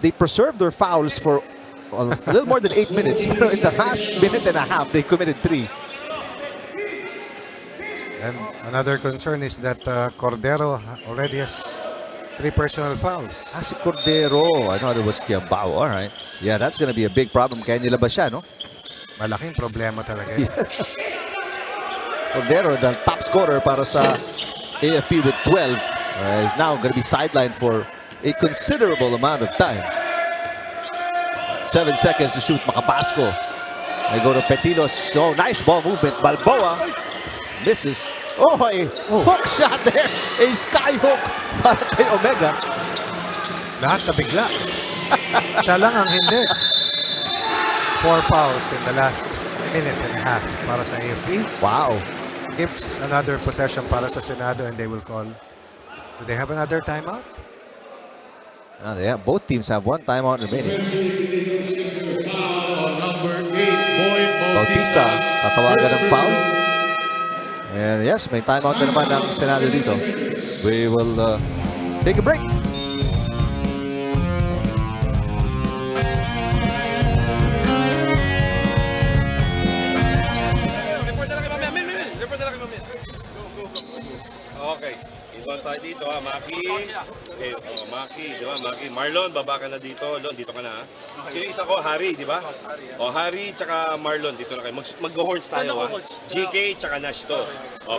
they preserved their fouls for a little more than 8 minutes. But in the last minute and a half, they committed 3. And another concern is that Cordero already has 3 personal fouls. Si Cordero. I thought it was Kiambao. All right. Yeah, that's going to be a big problem. Kaya nilabas siya, no? Malaking problema talaga yun. Cordero, the top scorer para sa AFP with 12, is now going to be sidelined for a considerable amount of time. 7 seconds to shoot. Macabasco. They go to Petilos. So nice ball movement. Balboa misses. Oh, a hook shot there. A sky hook para kay Omega. Lahat na bigla. Siya lang ang hindi. 4 fouls in the last minute and a half para sa AFP. Wow. Gives another possession para sa Senado and they will call. Do they have another timeout? Both teams have 1 timeout remaining. Number 8, Boyd Bautista, tatawagan ng foul. And yes, may timeout na naman ang Senado dito. We will take a break. Report na lang kay Mamaya. Report na lang kay Mamaya. Okay. Ito tayo dito ha, Maki. Okay, Maki, di ba? Maki. Marlon, baba ka na dito. Lon, dito ka na ha. Sino isa ko? Harry, di ba? Harry tsaka Marlon, dito na kayo. Mag-horns tayo ha. GK tsaka Nash to.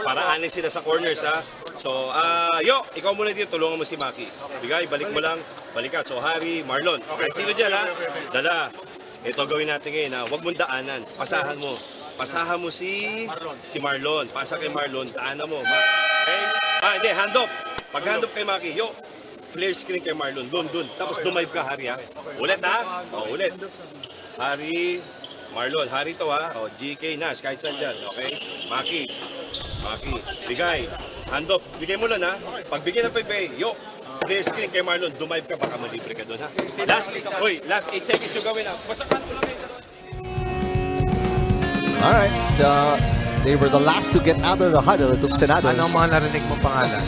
Para anin sila sa corners ha. So, Yo, ikaw muna dito. Tulungan mo si Maki. Bigay, balik mo lang. Balik ka. So, Harry, Marlon. Kahit sino dyan ha. Dala. Ito gawin natin ngayon ha. Huwag mong daanan. Pasahan mo. Pasahan mo si Marlon. Pasa kay Marlon. Daanan mo. Okay? Hindi. Hand up. Pag hand up kay Maki. Yo. Flare screen kay Marlon. Dun. Tapos dumive ka, Harry ha. Ulit ha. Ulit. Harry. Marlon. Harry to ha. GK Nash. Kahit saan dyan. Okay? Maki. Bigay. Hand up. Bigay mo lang ha. Pag bigay ng pagbigay. Yo. Flare screen kay Marlon. Dumive ka. Baka malibre ka dun ha. Last 8 seconds yung gawin ha. Basta kanto lang kayo. Alright, they were the last to get out of the huddle. Itong Senado. Anong mga narinig mong pangalan?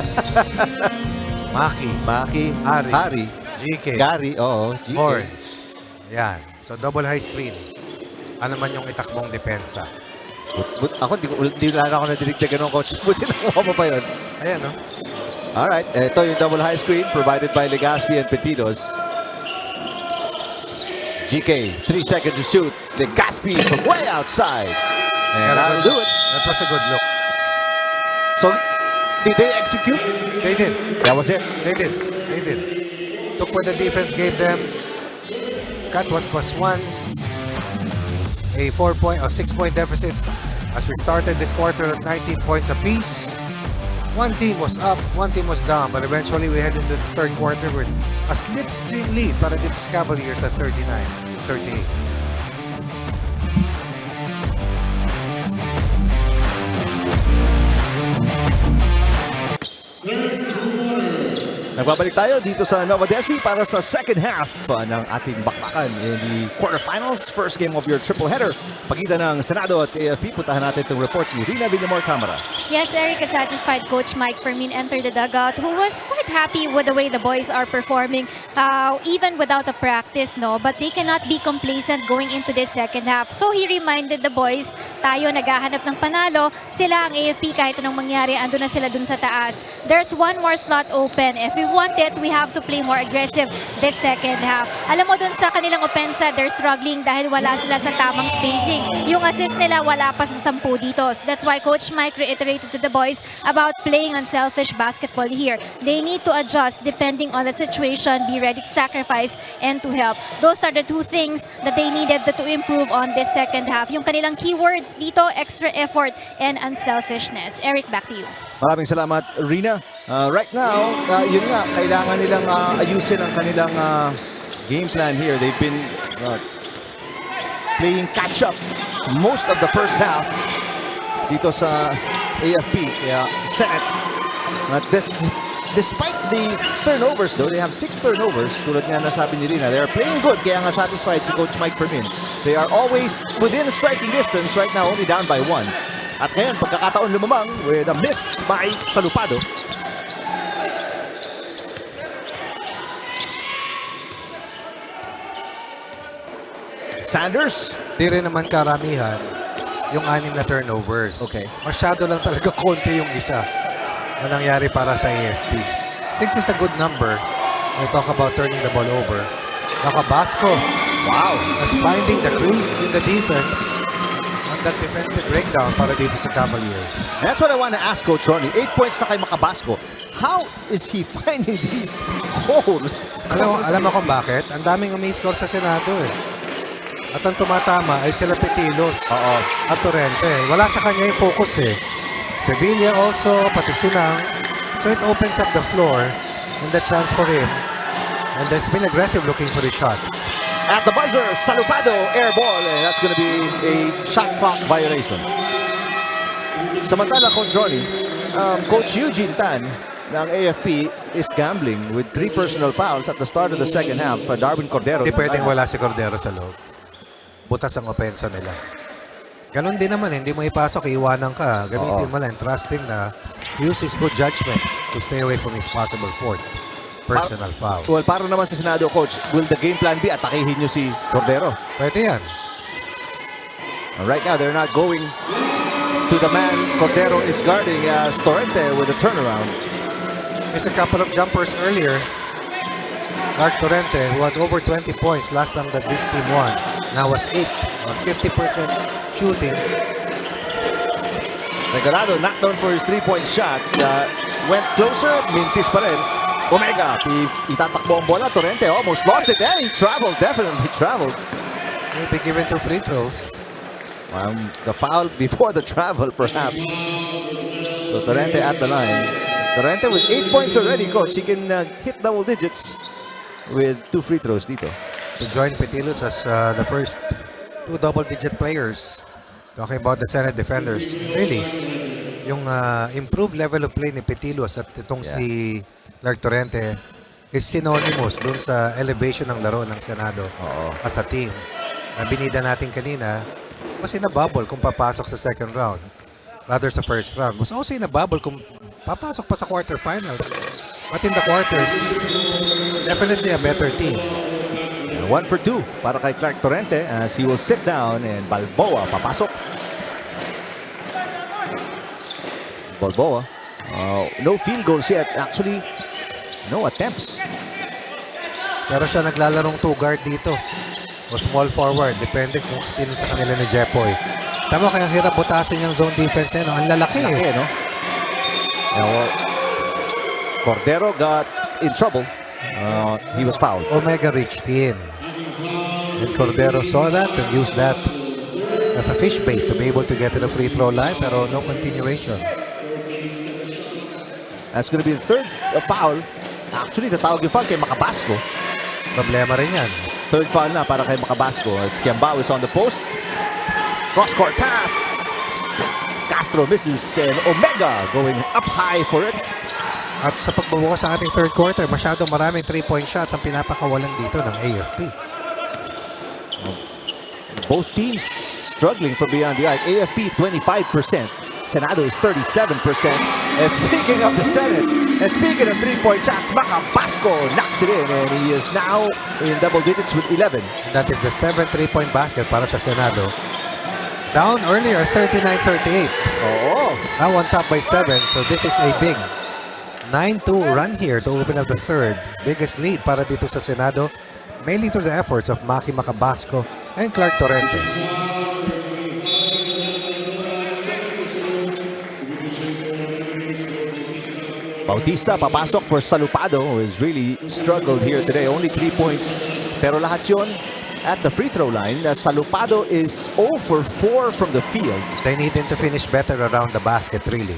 Maki, Harry, GK, Gary, GK. Horns. Yan. So, double high screen. Ano man yung itakbong depensa? Ako, di lang ako nadinig na ganun, coach. Buti nakuha mo pa yun. Ayan, no? Alright, ito yung double high screen provided by Legazpi and Petitos. GK, 3 seconds to shoot. Legazpi from way outside. And that'll do it. That was a good look. So, did they execute? They did. That was it. They did. Look where the defense gave them. Cut what was once a 6-point deficit as we started this quarter at 19 points apiece. One team was up, one team was down, but eventually we head into the third quarter with a slipstream lead para dito sa Cavaliers at 39-38. Nagbabalik tayo dito sa Nova Desi para sa second half ng ating bakbakan in the quarterfinals. First game of your triple header. Pagitan ng Senado at AFP. Puntahan natin itong report ni Rina Villamor-Camara. Yes, Eric, a satisfied coach Mike Fermin entered the dugout, who was quite happy with the way the boys are performing, even without a practice, no? But they cannot be complacent going into this second half. So he reminded the boys, tayo naghahanap ng panalo, sila ang AFP kahit anong mangyari, ando na sila dun sa taas. There's one more slot open. If we want it, we have to play more aggressive this second half. Alam mo dun sa kanilang opensa, they're struggling dahil wala sila sa tamang spacing. Yung assist nila wala pa sa 10 dito. So that's why Coach Mike reiterated to the boys about playing unselfish basketball here. They need to adjust depending on the situation, be ready to sacrifice and to help. Those are the two things that they needed to improve on this second half. Yung kanilang keywords dito, extra effort and unselfishness. Eric, back to you. Maraming salamat, Rina. Right now, yun nga, kailangan nilang ayusin ang kanilang game plan here. They've been playing catch-up most of the first half dito sa AFP. Kaya Senate, despite the turnovers though, they have 6 turnovers. Tulad nga nasabi ni Rina, they're playing good. Kaya nga satisfied si Coach Mike Fermin. They are always within striking distance. Right now, only down by 1. At ngayon, pagkakataon lumamang with a miss by Salupado. Sanders. Di rin naman karamihan yung 6 na turnovers. Okay. Masyado lang talaga konti yung isa na nangyari para sa AFP. 6 is a good number. We talk about turning the ball over. Nakabasco. Wow. Was finding the crease in the defense on that defensive breakdown para dito sa Cavaliers. And that's what I want to ask Coach Ronnie. 8 points na kay Makabasco. How is he finding these holes? Alam mo kung bakit? Ang daming umi-score sa Senado eh. At ang tumatama ay sila Petilos at Torrente. Wala sa kanya yung focus eh. Sevilla also, pati Sinang. So it opens up the floor and the chance for him. And that's been aggressive looking for the shots. At the buzzer, Salupado, air ball. And that's going to be a shot clock violation. Samantala, Coach Ronnie, Coach Eugene Tan ng AFP is gambling with 3 personal fouls at the start of the second half. Darwin Cordero. Hindi pwedeng wala si Cordero sa loob. Butas ang opensa nila. Ganon din naman, hindi mo ipasok, iiwanan ka. Gamitin mo lang, trust him na use his good judgment to stay away from his possible 4th personal foul. Well, para naman sa Senado, Coach, will the game plan be atakihin nyo si Cordero? Pwede yan. Right now, they're not going to the man Cordero is guarding as Torrente with a turnaround. Missed a couple of jumpers earlier. Clark Torrente, who had over 20 points last time that this team won, now was 8 on 50% shooting. Regalado knocked down for his 3-point shot. Went closer, mintis pa rin. Omega, itatakbo ang bola. Torrente almost lost it. And he traveled, definitely traveled. He'll be given 2 free throws. The foul before the travel, perhaps. So Torrente at the line. Torrente with 8 points already, coach. He can hit double digits with 2 free throws dito. To join Petilos as the first 2 double-digit players. Talking about the Senate defenders. Really, yung improved level of play ni Petilos at itong si Clark Torrente is synonymous dun sa elevation ng laro ng Senado as a team. Binida natin kanina, was in a bubble kung papasok sa second round rather sa first round. Was also in a bubble kung papasok pa sa quarterfinals. But in the quarters, definitely a better team. 1 for 2 para kay Clark Torrente as he will sit down and Balboa papasok. Balboa, no field goals yet. Actually, no attempts. Pero siya naglalarong 2 guard dito. O small forward, depende kung sino sa kanila ni Jepoy. Tama, kaya hirap butasin yung zone defense niya. No? Ang lalaki eh. No? Now, Cordero got in trouble. He was fouled. Omega reached in. And Cordero saw that and used that as a fish bait to be able to get to the free throw line, pero no continuation. That's going to be the third foul. Actually, tatawag yung foul kay Macabasco. Problema rin yan. Third foul na para kay Macabasco as Kiambao is on the post. Cross-court pass. Castro misses and Omega going up high for it. At sa pagbubukas ng ating third quarter, masyado maraming 3-point shots ang pinapakawalan dito ng AFP. Both teams struggling from beyond the arc. AFP 25%. Senado is 37%. And speaking of the Senate, and speaking of 3-point shots, Macabasco knocks it in and he is now in double digits with 11. That is the 7 3-point basket para sa Senado. Down earlier, 39-38. Now on top by 7, so this is a big 9-2 run here to open up the third. Biggest lead para dito sa Senado, mainly through the efforts of Maki Macabasco and Clark Torrente. Bautista papasok for Salupado, who has really struggled here today. Only 3 points. Pero lahat yun at the free throw line. Salupado is 0 for 4 from the field. They need him to finish better around the basket, really.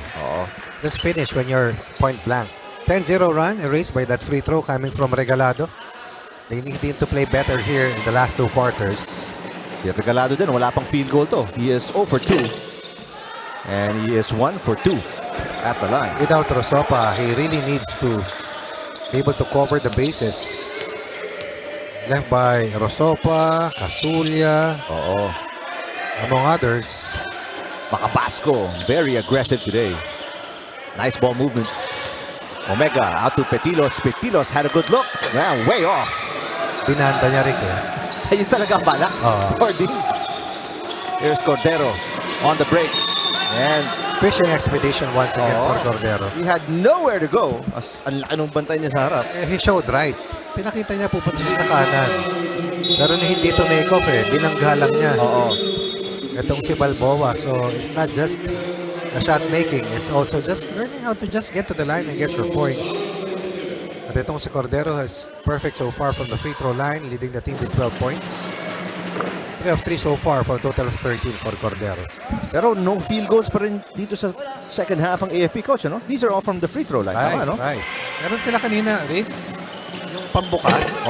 Just finish when you're point blank. 10-0 run erased by that free throw coming from Regalado. They need him to play better here in the last 2 quarters. Si Regalado din, wala pang field goal to. He is 0 for 2. And he is 1 for 2 at the line. Without Rosopa, he really needs to be able to cover the bases. Left by Rosopa, Casulia, among others. Macabasco, very aggressive today. Nice ball movement. Omega out to Petilos. Petilos had a good look. Yeah, way off. Binanta niya rin eh. Ayun talaga ang balak. Cording. Here's Cordero on the break. And fishing expedition once again for Cordero. He had nowhere to go. Ang laki ng bantay niya sa harap. He showed right. Pinakita niya pupunta siya sa kanan. Pero hindi to make off eh. Binangga lang niya. Itong si Balboa. So it's not just a shot making. It's also just learning how to just get to the line and get your points. At itong si Cordero is perfect so far from the free throw line, leading the team with 12 points. 3 of 3 so far for a total of 13 for Cordero. Pero no field goals pa rin dito sa second half ang AFP, coach, ano? These are all from the free throw line. Right, tama, no? Right. Meron sila kanina, Rick. Yung pambukas.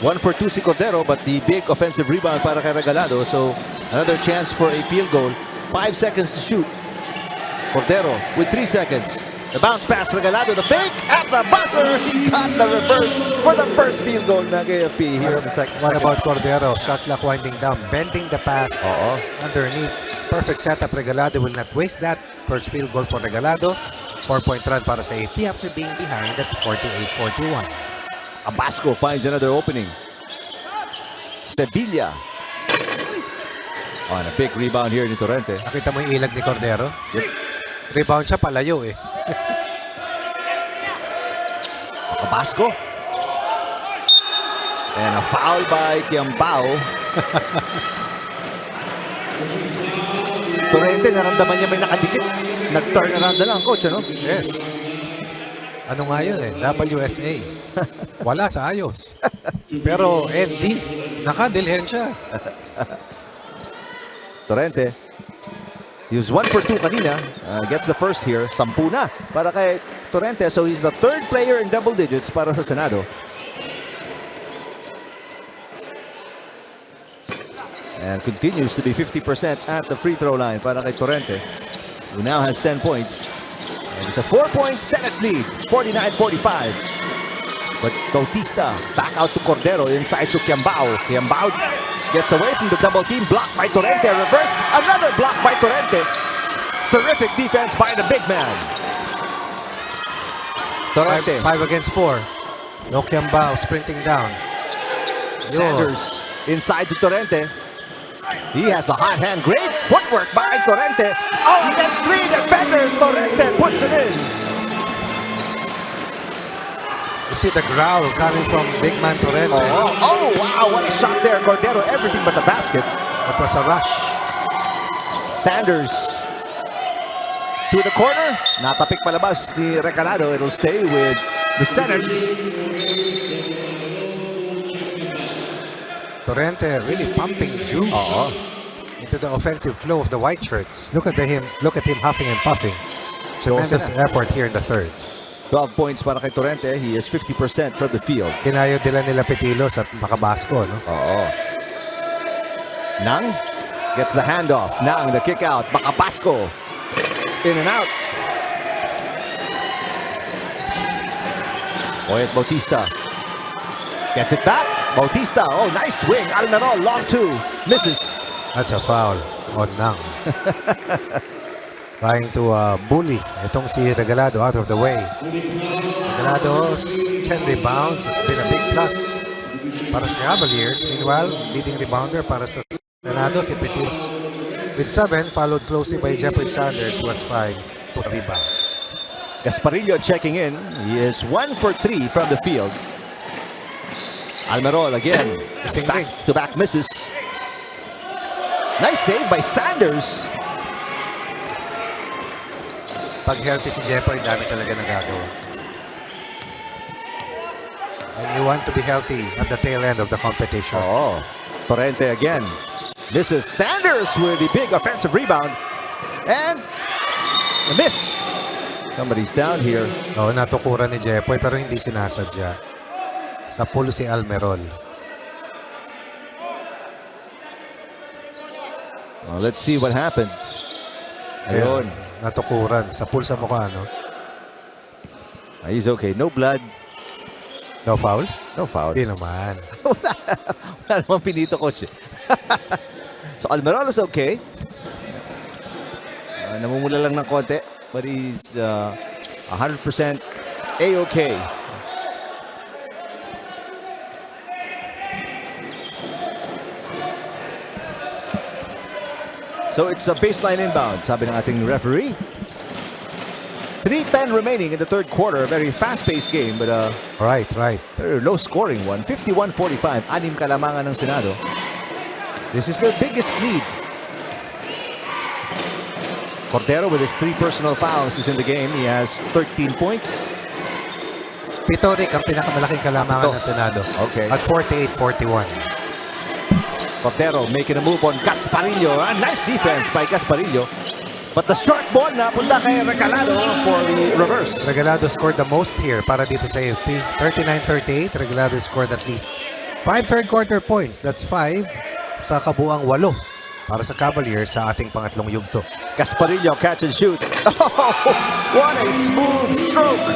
1 for 2 si Cordero, but the big offensive rebound para kay Regalado. So another chance for a field goal. 5 seconds to shoot. Cordero with 3 seconds. The bounce pass, Regalado, the fake at the buzzer. He got the reverse for the first field goal ng AFP here in the second. What about Cordero? Shot clock winding down, bending the pass underneath. Perfect setup. Regalado will not waste that. First field goal for Regalado. 4-point run para sa AFP after being behind at 48-41. Abasco finds another opening. Sevilla. On a big rebound here ni Torrente. Nakita mo yung ilag ni Cordero? Yep. Rebound siya, palayo eh. Tabasco. And a foul by Quiambao. Torrente, naramdaman niya may nakadikit. Nag-turn around na lang, coach, ano? Yes. Ano nga yun eh? WSA. Wala sa ayos. Pero ND, nakadilhen siya. Torrente. He was 1 for 2 kanina. Gets the first here. 10 na para kay Torrente. So he's the third player in double digits para sa Senado. And continues to be 50% at the free throw line para kay Torrente, who now has 10 points. And it's a 4-point Senate lead. It's 49-45. But Bautista back out to Cordero, inside to Quiambao. Quiambao gets away from the double team, blocked by Torrente. Reverse, another block by Torrente. Terrific defense by the big man. Torrente. 5 against 4. No Quiambao sprinting down. Sanders inside to Torrente. He has the hot hand. Great footwork by Torrente. Oh, he gets 3 defenders. Torrente puts it in. You see the growl coming from big man Torrente. Oh, wow, what a shot there. Cordero, everything but the basket. It was a rush. Sanders to the corner. Natapik palabas ni Regalado. It'll stay with the center. Torrente really pumping juice into the offensive flow of the white shirts. Look at him huffing and puffing. Tremendous effort here in the third. 12 points para kay Torrente. He is 50% from the field. Kinayo nila Petilos at Macabasco, no? Nang gets the handoff. Nang, the kick out. Macabasco. In and out. Oyet Bautista. Gets it back. Bautista. Oh, nice swing. Almerol, long 2. Misses. That's a foul on Nang. Trying to bully itong si Regalado out of the way. Regalado's 10 rebounds. It's been a big plus para sa Cavaliers. Meanwhile, leading rebounder para sa Senado si Petilos with 7, followed closely by Jeffrey Sanders, who has 5 rebounds. Gasparillo checking in. He is 1 for 3 from the field. Almerol again. Back-to-back misses. Nice save by Sanders. Pag healthy si Jeffrey, dami talaga nagagawa. And you want to be healthy at the tail end of the competition. Torrente again. Misses. Sanders with the big offensive rebound. And a miss. Somebody's down here. Natukuran ni Jeffrey pero hindi sinasadya. Sa pool si Almerol. Let's see what happened. Ayun. Natukuran. Sa pool sa mukha, no? He's okay. No blood. No foul? No foul. Hindi naman. Wala naman pinito, coach. So Almerol is okay. Namumula lang ng konti. But he's 100% A-okay. So it's a baseline inbound, sabi ng ating referee. 3:10 remaining in the third quarter. A very fast-paced game, but Right. very low-scoring one. 51-45. 6 kalamangan ng Senado. This is their biggest lead. Cordero with his 3 personal fouls is in the game. He has 13 points. Pitoric ang pinakamalaking kalamangan ng Senado. Okay. At 48-41. Cordero making a move on Gasparillo. Nice defense by Gasparillo. But the short ball na punta kay Regalado for the reverse. Regalado scored the most here para dito sa AFP. 39-38. Regalado scored at least 5 third quarter points. That's 5 sa kabuang 8 para sa Cavaliers sa ating pangatlong yugto. Gasparillo catch and shoot. Oh, what a smooth stroke.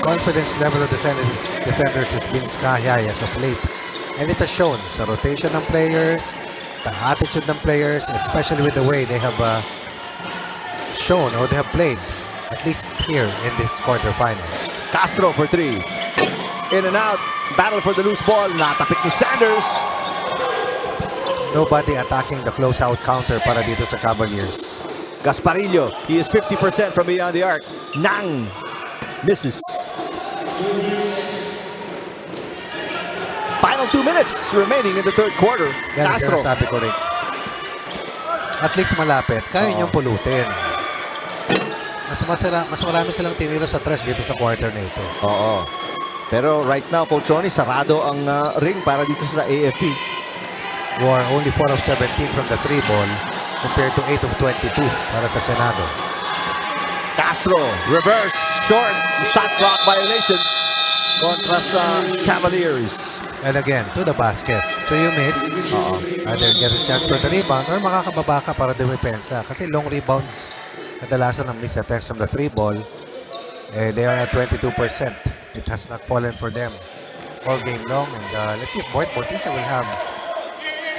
Confidence level of the Senate defenders has been sky high as of late. And it has shown sa rotation ng players, the attitude ng players, especially with the way they have shown or they have played, at least here in this quarterfinals. Castro for 3. In and out. Battle for the loose ball. Natapik ni Sanders. Nobody attacking the closeout counter para dito sa Cavaliers. Gasparillo, he is 50% from beyond the arc. Nang misses. Final 2 minutes remaining in the third quarter. Yan ang Castro. sinasabi ko rin. At least malapit. Kaya niyong pulutin. Mas marami silang tinira sa tres dito sa quarter na ito. Oo. Pero right now, Coach Ronnie, sarado ang ring para dito sa AFP. War only 4 of 17 from the 3 ball compared to 8 of 22 para sa Senado. Castro, reverse, short, shot clock violation kontra sa Cavaliers. And again, to the basket. So you miss. Either get a chance for the rebound or makakababa ka para dumipensa. Kasi long rebounds, kadalasan ang miss attempts from the 3 ball. They are at 22%. It has not fallen for them all game long. And let's see if Boyd Bautista will have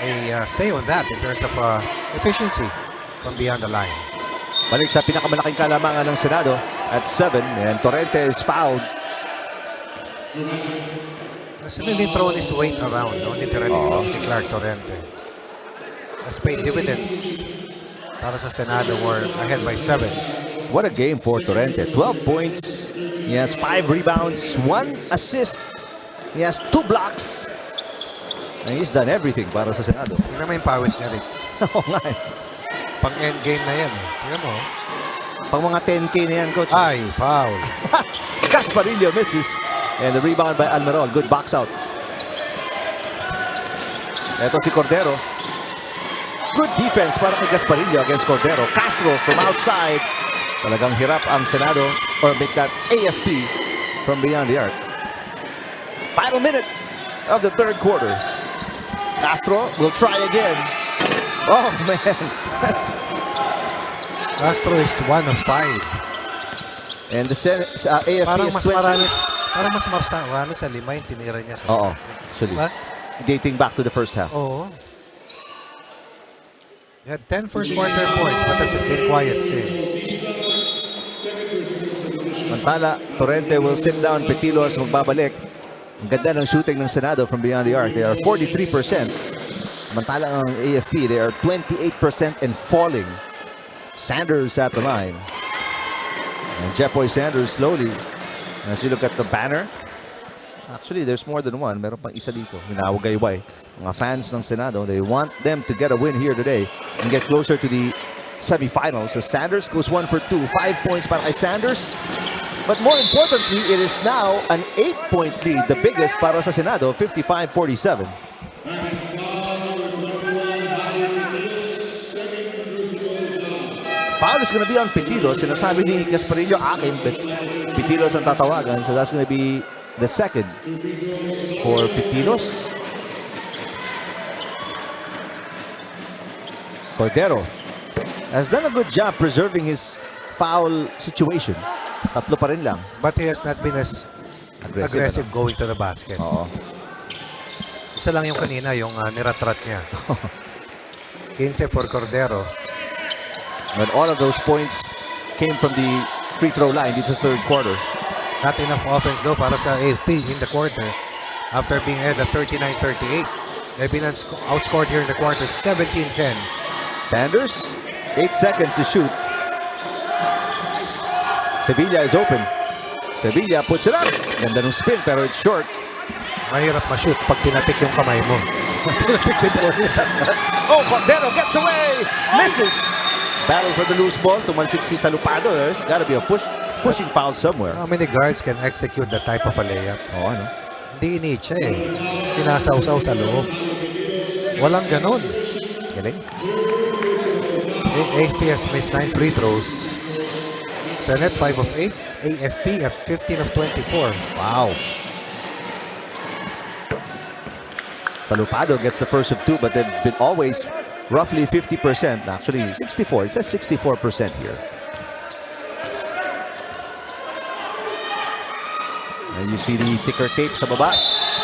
a say on that in terms of efficiency from beyond the line. Balik sa pinakamalaking kalamangan ng Senado at 7. And Torrente is fouled. Has really thrown his weight around. Literally, si Clark Torrente. Has paid dividends para sa Senado. We're ahead by 7. What a game for Torrente. 12 points. He has 5 rebounds, 1 assist. He has 2 blocks. And he's done everything para sa Senado. Tingnan mo yung pawis niya rin. Oo nga eh. Pang endgame na yan eh. Tingnan mo. Pang mga 10K na yan, Coach. Ay, foul. Gasparillo misses. And the rebound by Almerol. Good box out. Ito si Cordero. Good defense para kay Gasparillo against Cordero. Castro from outside. Talagang hirap ang Senado or make that AFP from beyond the arc. Final minute of the third quarter. Castro will try again. Oh man, that's Castro is 1 of 5. and the AFP Parang is mas 20. marami sa 5 yung tinira niya sa Oo, actually. Diba? Dating back to the first half. Oo. He had 10 first quarter points but has been quiet since. Mantala, Torrente will sit down. Petilos magbabalik. Ang ganda ng shooting ng Senado from beyond the arc. They are 43%. Mantala ang AFP, they are 28% and falling. Sanders at the line. And Jepoy Sanders slowly. As you look at the banner, actually there's more than one. Meron pang isa dito. Minawagayway. Mga fans ng Senado, they want them to get a win here today and get closer to the semifinals. So Sanders goes 1 for 2. 5 points para kay Sanders. But more importantly, it is now an 8-point lead, the biggest para sa Senado, 55-47. Foul is going to be on Petilos. Sinasabi ni Gasparillo, akin, but Petilos ang tatawagan. So that's going to be the second for Petilos. Cordero has done a good job preserving his foul situation. Tatlo pa rin lang. But he has not been as aggressive going to the basket. Oo. Isa lang yung kanina, yung niratrat niya. 15 for Cordero. But all of those points came from the free throw line dito sa third quarter. Not enough offense though para sa AFP in the quarter. After being ahead at 39-38. They've been outscored here in the quarter 17-10. Sanders, 8 seconds to shoot. Sevilla is open. Sevilla puts it up. Ganda ng spin pero it's short. Mahirap ma-shoot pag tinapik yung kamay mo. Oh, Cordero gets away. Misses. Battle for the loose ball. Tumansik si Salupado. There's gotta be a pushing foul somewhere. How many guards can execute that type of a layup? Oh, ano? Hindi init siya eh. Sinasawsaw sa loob. Walang ganun. Galing. AFP has missed 9 free throws. Senate 5 of 8. AFP at 15 of 24. Wow. Salupado gets the first of 2, but they've been always roughly 50%. Actually, 64. It says 64% here. And you see the ticker tape sa baba.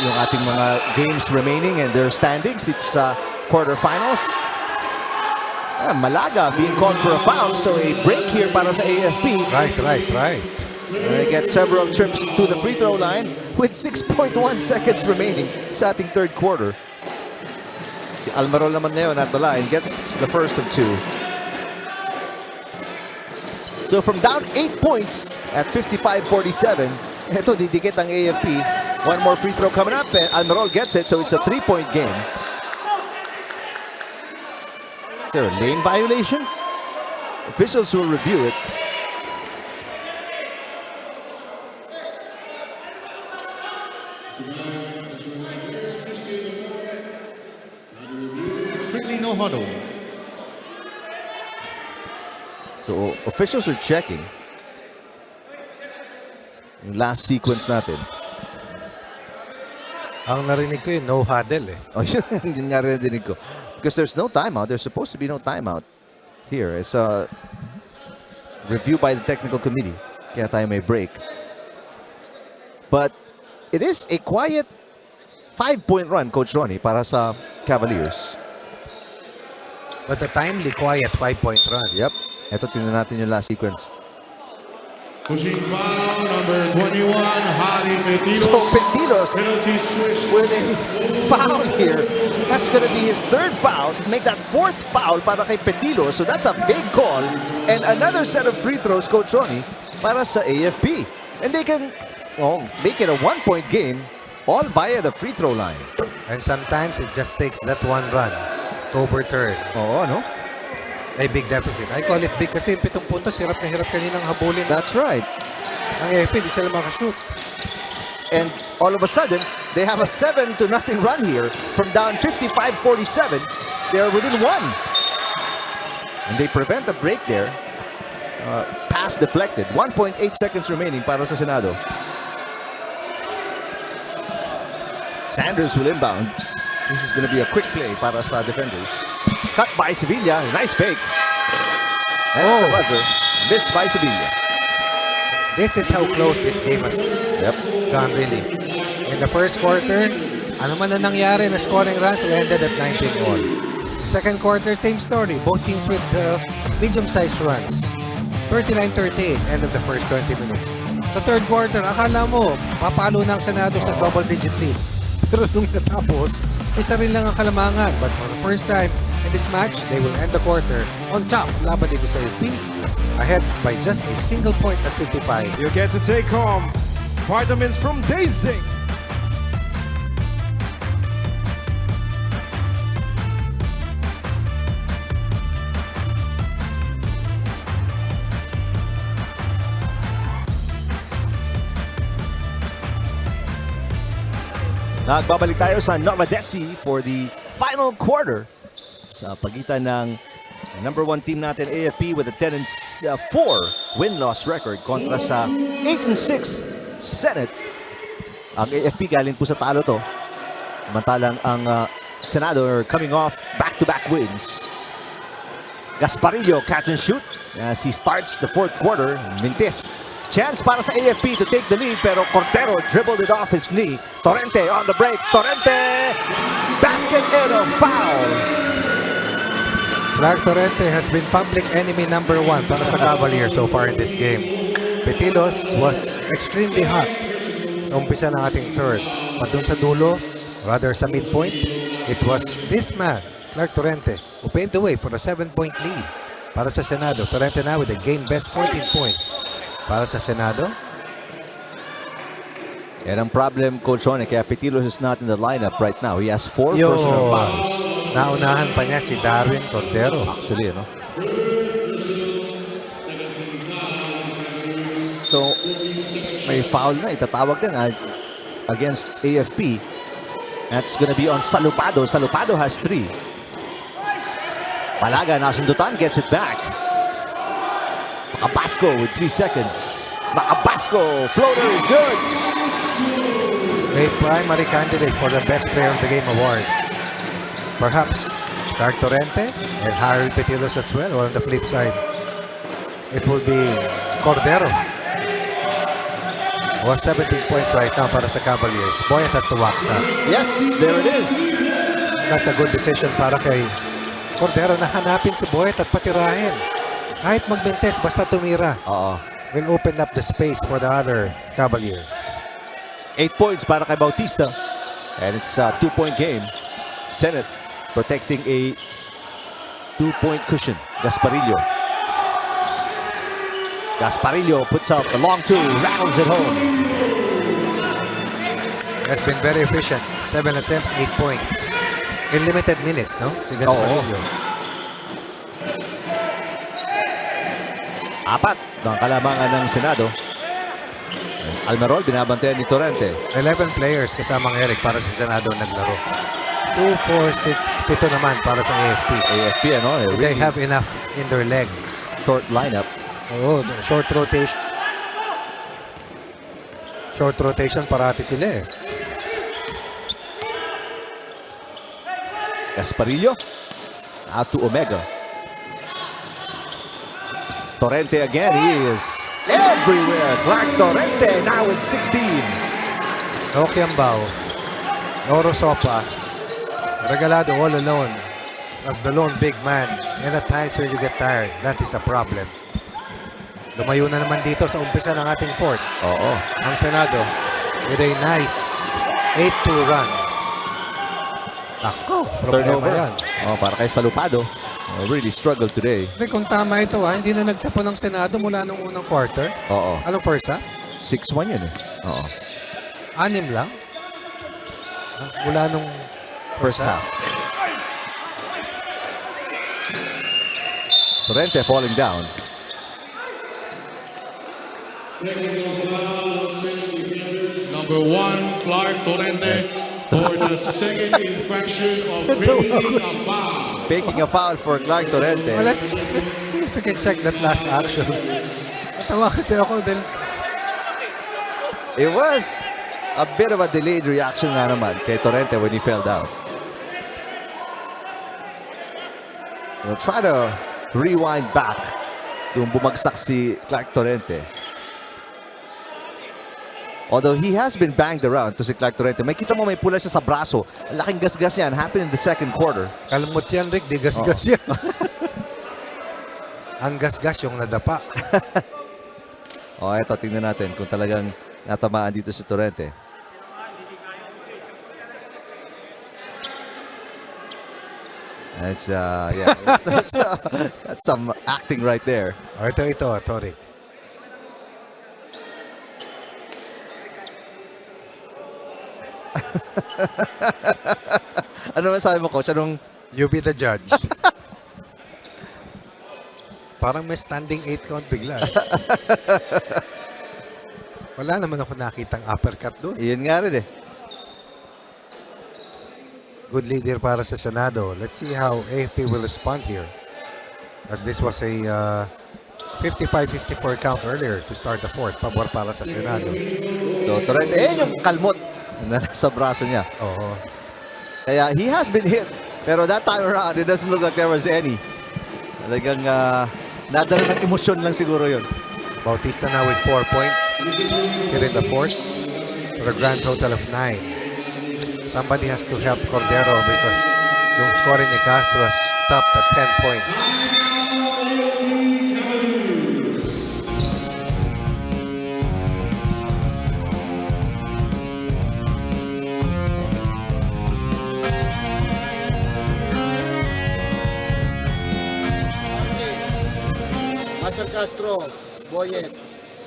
Yung ating mga games remaining and their standings dito sa quarterfinals. Malaga being called for a foul, so a break here para sa AFP. Right. They get several trips to the free throw line with 6.1 seconds remaining sa ating third quarter. Si Almerol naman ngayon at the line gets the first of 2. So from down 8 points at 55-47, ito didikit ang AFP. One more free throw coming up and Almirol gets it, so it's a 3-point game. Is there a lane violation? Officials will review it. Strictly no huddle. So officials are checking. Yung last sequence natin. Ang narinig ko yun, no huddle eh. Oh, yun nga rin narinig ko. Because there's no timeout. There's supposed to be no timeout here. It's a review by the technical committee. Kaya tayo may break. But it is a quiet 5-point run, Coach Ronnie, para sa Cavaliers. But a timely, quiet 5-point run. Yep. Ito, tingnan natin yung last sequence. Pushing foul number 21, Harry Petilos. So Petilos Penalty switch. with a foul here. That's going to be his third foul. Make that fourth foul para kay Petilos. So that's a big call. And another set of free throws, Coach Ronnie, para sa AFP. And they can make it a 1-point game all via the free throw line. And sometimes it just takes that one run to overturn Oo, no? a big deficit. I call it big kasi yung 7 puntos, hirap na hirap kaninang habulin. That's right. Ang AFP, di sila makashoot. And all of a sudden, they have a 7-0 run here. From down 55-47, they're within 1. And they prevent a break there. Pass deflected. 1.8 seconds remaining para sa Senado. Sanders will inbound. This is going to be a quick play para sa defenders. Cut by Sevilla. Nice fake. That's the buzzer. Missed by Sevilla. This is how close this game has gone really. In the first quarter, ano man na nangyari na scoring runs, we ended at 19 all. Second quarter, same story. Both teams with medium-sized runs. 39-38, end of the first 20 minutes. Sa third quarter, akala mo, papalo na ang Senado sa double-digit lead. Pero nung natapos, isa rin lang ang kalamangan. But for the first time in this match, they will end the quarter on top laban dito sa UP, ahead by just a single point at 55. You get to take home vitamins from Daisy. Nagbabalik tayo sa Nova Desi for the final quarter sa pagitan ng number 1 team natin AFP with a 10-4 win-loss record kontra sa 8-6 Senate. Ang AFP galing po sa talo to. Samantalang ang Senado are coming off back-to-back wins. Gasparillo catch and shoot as he starts the fourth quarter. Mintis. Chance para sa AFP to take the lead pero Cordero dribbled it off his knee. Torrente on the break. Torrente! Basket and a foul. Clark Torrente has been public enemy number 1 para sa Cavaliers so far in this game. Petilos was extremely hot sa umpisa ng ating third. But dun sa dulo, rather sa midpoint, it was this man, Clark Torrente, who paved the way for a 7-point lead para sa Senado. Torrente now with a game best 14 points. Para sa Senado. Yan ang problem, Coach Ronnie, kaya Petilos is not in the lineup right now. He has 4 personal fouls. Naunahan pa niya si Darwin Cordero. Actually, ano? So, may foul na. Itatawag din against AFP. That's gonna be on Salupado. Salupado has 3. Palaga, nasundutan, gets it back. Macabasco with 3 seconds. Macabasco, floater is good. A primary candidate for the best player of the game award. Perhaps Clark Torrente and Harry Petilos as well, or on the flip side, it will be Cordero. 117 points right now para sa Cavaliers. Boyet has to wax up. Yes, there it is. That's a good decision para kay Cordero na hanapin si Boyet at patirahin. Kahit magbentes, basta tumira. Will open up the space for the other Cavaliers. 8 points para kay Bautista. And it's a 2-point game. Senate protecting a 2-point cushion. Gasparillo. Gasparillo puts up the long two, rattles it home. Has been very efficient. 7 attempts, 8 points. In limited minutes, no? Si Gasparillo. Apat ng kalamangan ng Senado. Almerol, binabantayan ni Torrente. 11 players kasamang Eric para sa Senado naglaro. 2, 4, 6, 7 naman para sa AFP. AFP, ano? They have enough in their legs. Short lineup. Oo, short rotation. Short rotation parati sila eh. Gasparillo. Out to Omega. Torrente again. He is everywhere. Clark Torrente now with 16. No Kiambao. No Rosopa. Regalado all alone as the lone big man. And at times where you get tired, that is a problem. Lumayo na naman dito sa umpisa ng ating fourth. Oo. Ang Senado with a nice 8-2 run. Ako, Turnover. problema yan. Oh, para kay Salupado. Really struggled today. Pre, kung tama ito hindi na nagtapo ng Senado mula nung unang quarter. Oo. Anong first half? 6-1 yun eh. Oo. 6 lang? Mula nung First half. Torrente falling down. Number 1, Clark Torrente for the second infraction of making a foul. Making a foul for Clark Torrente. Well, let's see if we can check that last action. Natawa kasi ako dahil It was a bit of a delayed reaction nga naman kay Torrente when he fell down. We'll try to rewind back kung bumagsak si Clark Torrente. Although he has been banged around to si Clark Torrente. May kita mo may pula siya sa braso. Laking gasgas yan. Happened in the second quarter. kalmot yan, Rick. Di gasgas yan. Ang gasgas yung nadapa. Eto, tingnan natin kung talagang natamaan dito si Torrente. That's, yeah, that's some acting right there. Ito, Toric. Ano masabi mo, Coach? Anong... You be the judge. Parang may standing 8 count bigla. Wala naman ako nakitang uppercut doon. Iyan nga rin eh. Good leader para sa Senado. Let's see how AFP will respond here. As this was a 55-54 count earlier to start the fourth. Pabor para sa Senado. So, Torrente, yung kalmot na nasa braso niya. Oo. Kaya he has been hit. Pero that time around, it doesn't look like there was any. Talagang nadala ng emosyon lang siguro yun. Bautista now with 4 points here in the fourth for a grand total of 9. Somebody has to help Cordero because yung scoring ni Castro was stopped at 10 points. Master Castro, Boyet.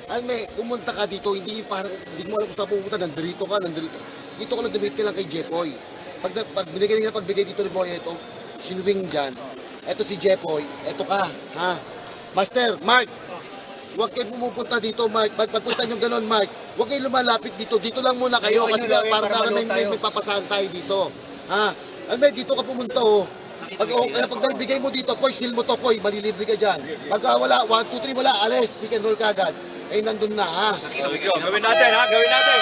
Alme, pumunta ka dito, hindi parang, hindi mo alam kung saan pupunta, nandito ka. Dito ka nandumit ka lang kay Jepoy. Pag binigay nila pagbigay dito ni Boyet, sinuwing dyan. Eto si Jepoy, eto ka, ha? Master, Mark, huwag kayo pumupunta dito, Mark. Pagpunta nyo ganon, Mark, huwag kayo lumalapit dito. Dito lang muna kayo kasi parang may papasahan tayo dito. Ha? Alme, dito ka pumunta, kaya pag nagbigay mo dito, Poy, seal mo to, Poy, malilibre ka dyan. Pag wala, 1, 2, 3, wala, alis, pick and roll ka agad. Nandun na, ha? Gawin natin, ha? Gawin natin.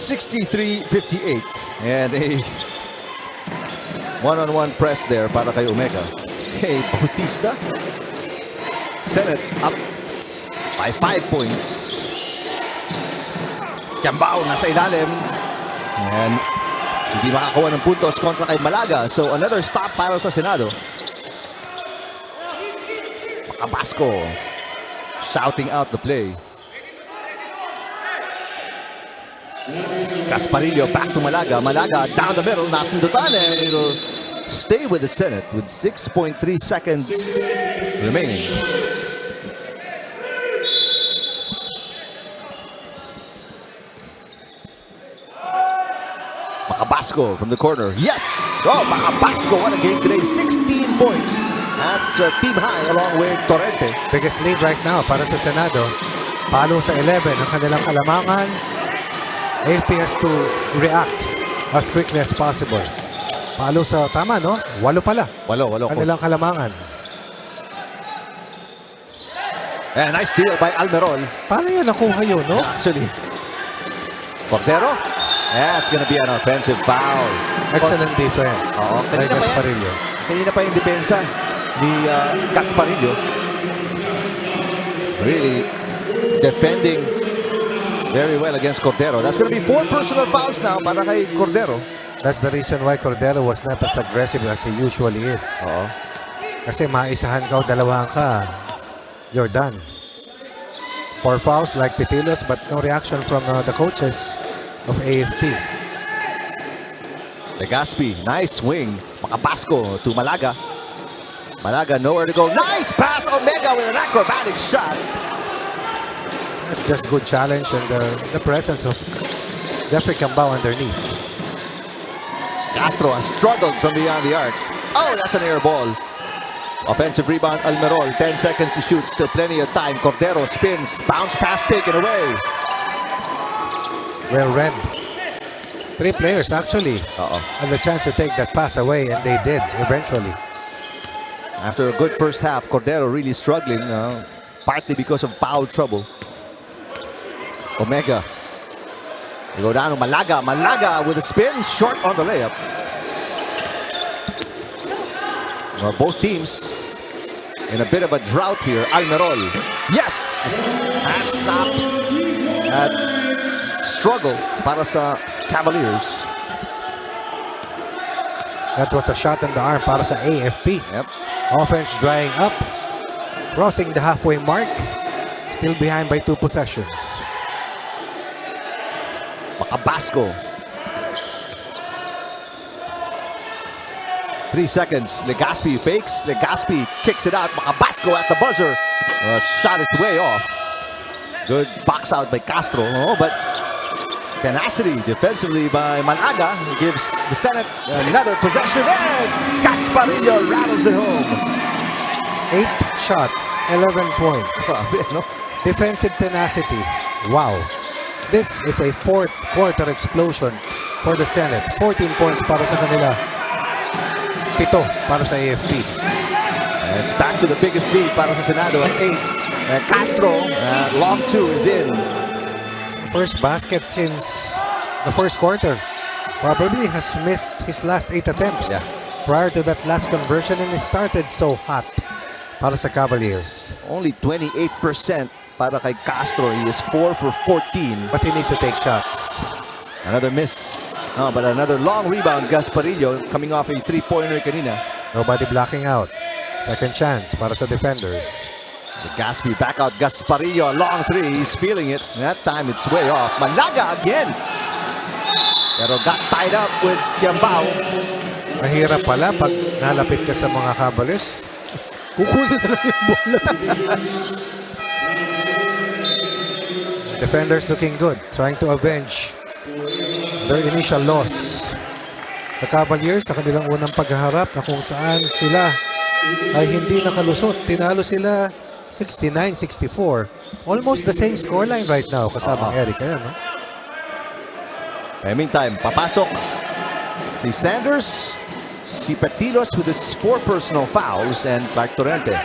$63-58 and a one-on-one press there para kay Omega. Kay Bautista. Senate up by 5 points. Kiambao nasa ilalim. And Hindi makakuha ng puntos kontra kay Malaga. So another stop para sa Senado. Macabasco shouting out the play. Gasparillo back to Malaga. Malaga down the middle. Nasundutan, and it'll stay with the Senate with 6.3 seconds remaining. Macabasco from the corner. Yes! Oh, Macabasco, what a game today. 16 points. That's team high along with Torrente. Biggest lead right now para sa Senado. Palo sa 11 ang kanilang kalamangan. AFP has to react as quickly as possible. Palo sa, tama no? 8 pala. Walo. Kanilang kalamangan. And nice steal by Almerol. Paano yan nakuha yun, no? Actually. Cordero. That's gonna be an offensive foul. Excellent defense. Oo, By kanina pa yan. Gasparillo. Kanina pa yung depensa ni Gasparillo. Really defending very well against Cordero. That's gonna be 4 personal fouls now para kay Cordero. That's the reason why Cordero was not as aggressive as he usually is. Oo. Kasi maisahan ka o dalawahan ka, you're done. 4 fouls like Petilos, but no reaction from the coaches of AFP. Legaspi, nice swing. Macabasco to Malaga. Malaga nowhere to go. Nice pass. Omega with an acrobatic shot. It's just good challenge and the presence of Jeffrey Cambao underneath. Castro has struggled from beyond the arc. Oh, that's an air ball. Offensive rebound, Almerol. 10 seconds to shoot. Still plenty of time. Cordero spins. Bounce pass taken away. Well read. 3 players actually had the chance to take that pass away, and they did eventually. After a good first half, Cordero really struggling, partly because of foul trouble. Omega. They go down to Malaga. Malaga with a spin, short on the layup. Well, both teams in a bit of a drought here. Almerol. Yes! That stops that struggle para sa Cavaliers. That was a shot in the arm para sa AFP. Yep. Offense drying up, crossing the halfway mark, still behind by 2 possessions. Macabasco. 3 seconds. Legaspi fakes. Legaspi kicks it out. Macabasco at the buzzer. Shot is way off. Good box out by Castro. Oh, but tenacity defensively by Malaga gives the Senate another possession. And Gasparillo rattles it home. 8 shots, 11 points. No? Defensive tenacity. Wow. This is a 4th quarter explosion for the Senate. 14 points para sa kanila. 7 para sa AFP. And it's back to the biggest lead para sa Senado at 8. And Castro, long 2 is in. First basket since the first quarter. Probably has missed his last 8 attempts. Yeah. Prior to that last conversion, and it started so hot para sa Cavaliers. Only 28% para kay Castro. He is 4 for 14. But he needs to take shots. Another miss. No, but another long rebound. Gasparillo coming off a 3-pointer kanina. Nobody blocking out. Second chance para sa defenders. Gaspi back out. Gasparillo, a long 3. He's feeling it. That time it's way off. Malaga again. Pero got tied up with Cambao. Mahirap pala pag nalapit ka sa mga Cavaliers. Kukunin na lang yung bola. Defenders looking good, trying to avenge their initial loss. Sa Cavaliers, sa kanilang unang paghaharap na kung saan sila ay hindi nakalusot. Tinalo sila 69-64. Almost the same scoreline right now kasama Eric. Ayan, no? Meantime, papasok si Sanders, si Petilos with his 4 personal fouls, and Clark Torrente.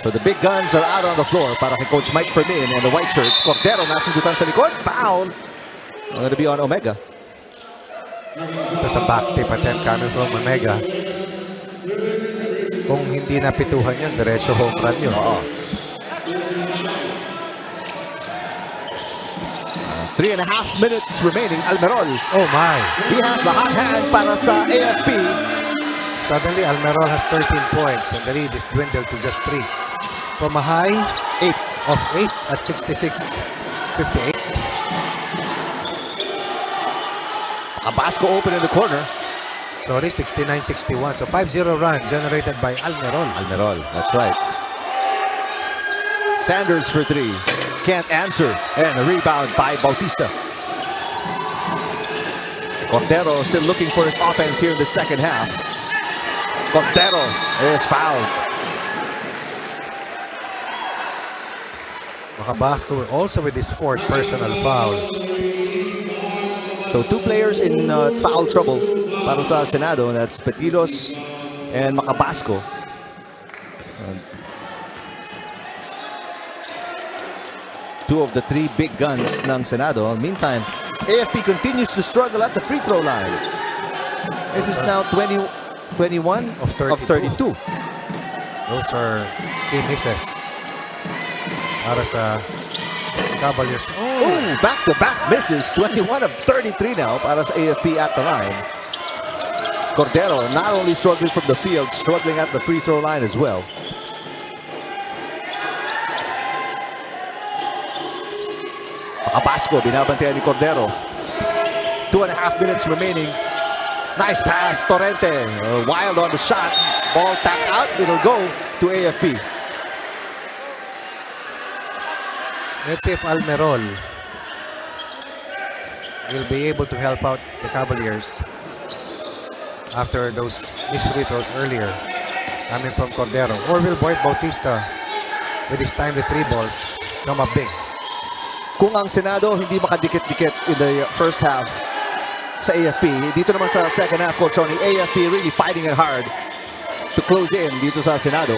So the big guns are out on the floor para kay Coach Mike Fermin and the white shirts. Cordero nasundutan sa likod. Foul. Going to be on Omega. Ito sa back tip attempt coming from Omega. Kung hindi napituhan yan, diretso home run yun. 3.5 minutes remaining. Almerol, Oh my. he has the hot hand para sa AFP. Suddenly, Almerol has 13 points and the lead is dwindled to just 3. From a high 8. of 8 at 66-58. Makabasco open in the corner. Sorry, 69-61. So 5-0 run generated by Almerol. Almerol, that's right. Sanders for 3. Can't answer. And a rebound by Bautista. Cordero still looking for his offense here in the second half. Cordero is fouled. Makabasco also with his 4th personal foul. So 2 players in foul trouble para sa Senado. That's Petilos and Makabasco. Two of the 3 big guns ng Senado. Meantime, AFP continues to struggle at the free throw line. This is now 21 Of 32. Those are key misses para sa Cavaliers. Oh, back-to-back misses. 21 of 33 now para sa AFP at the line. Cordero not only struggling from the field, struggling at the free throw line as well. Makabasco, binabantayan ni Cordero. 2.5 minutes remaining. Nice pass, Torrente. Wild on the shot. Ball tapped out. It'll go to AFP. Let's see if Almerol will be able to help out the Cavaliers after those missed free throws earlier coming from Cordero. Or will Boyd Bautista with his timely 3 balls come up big? Kung ang Senado hindi makadikit-dikit in the first half sa AFP, dito naman sa second half, Coach Ronnie, AFP really fighting it hard to close in dito sa Senado.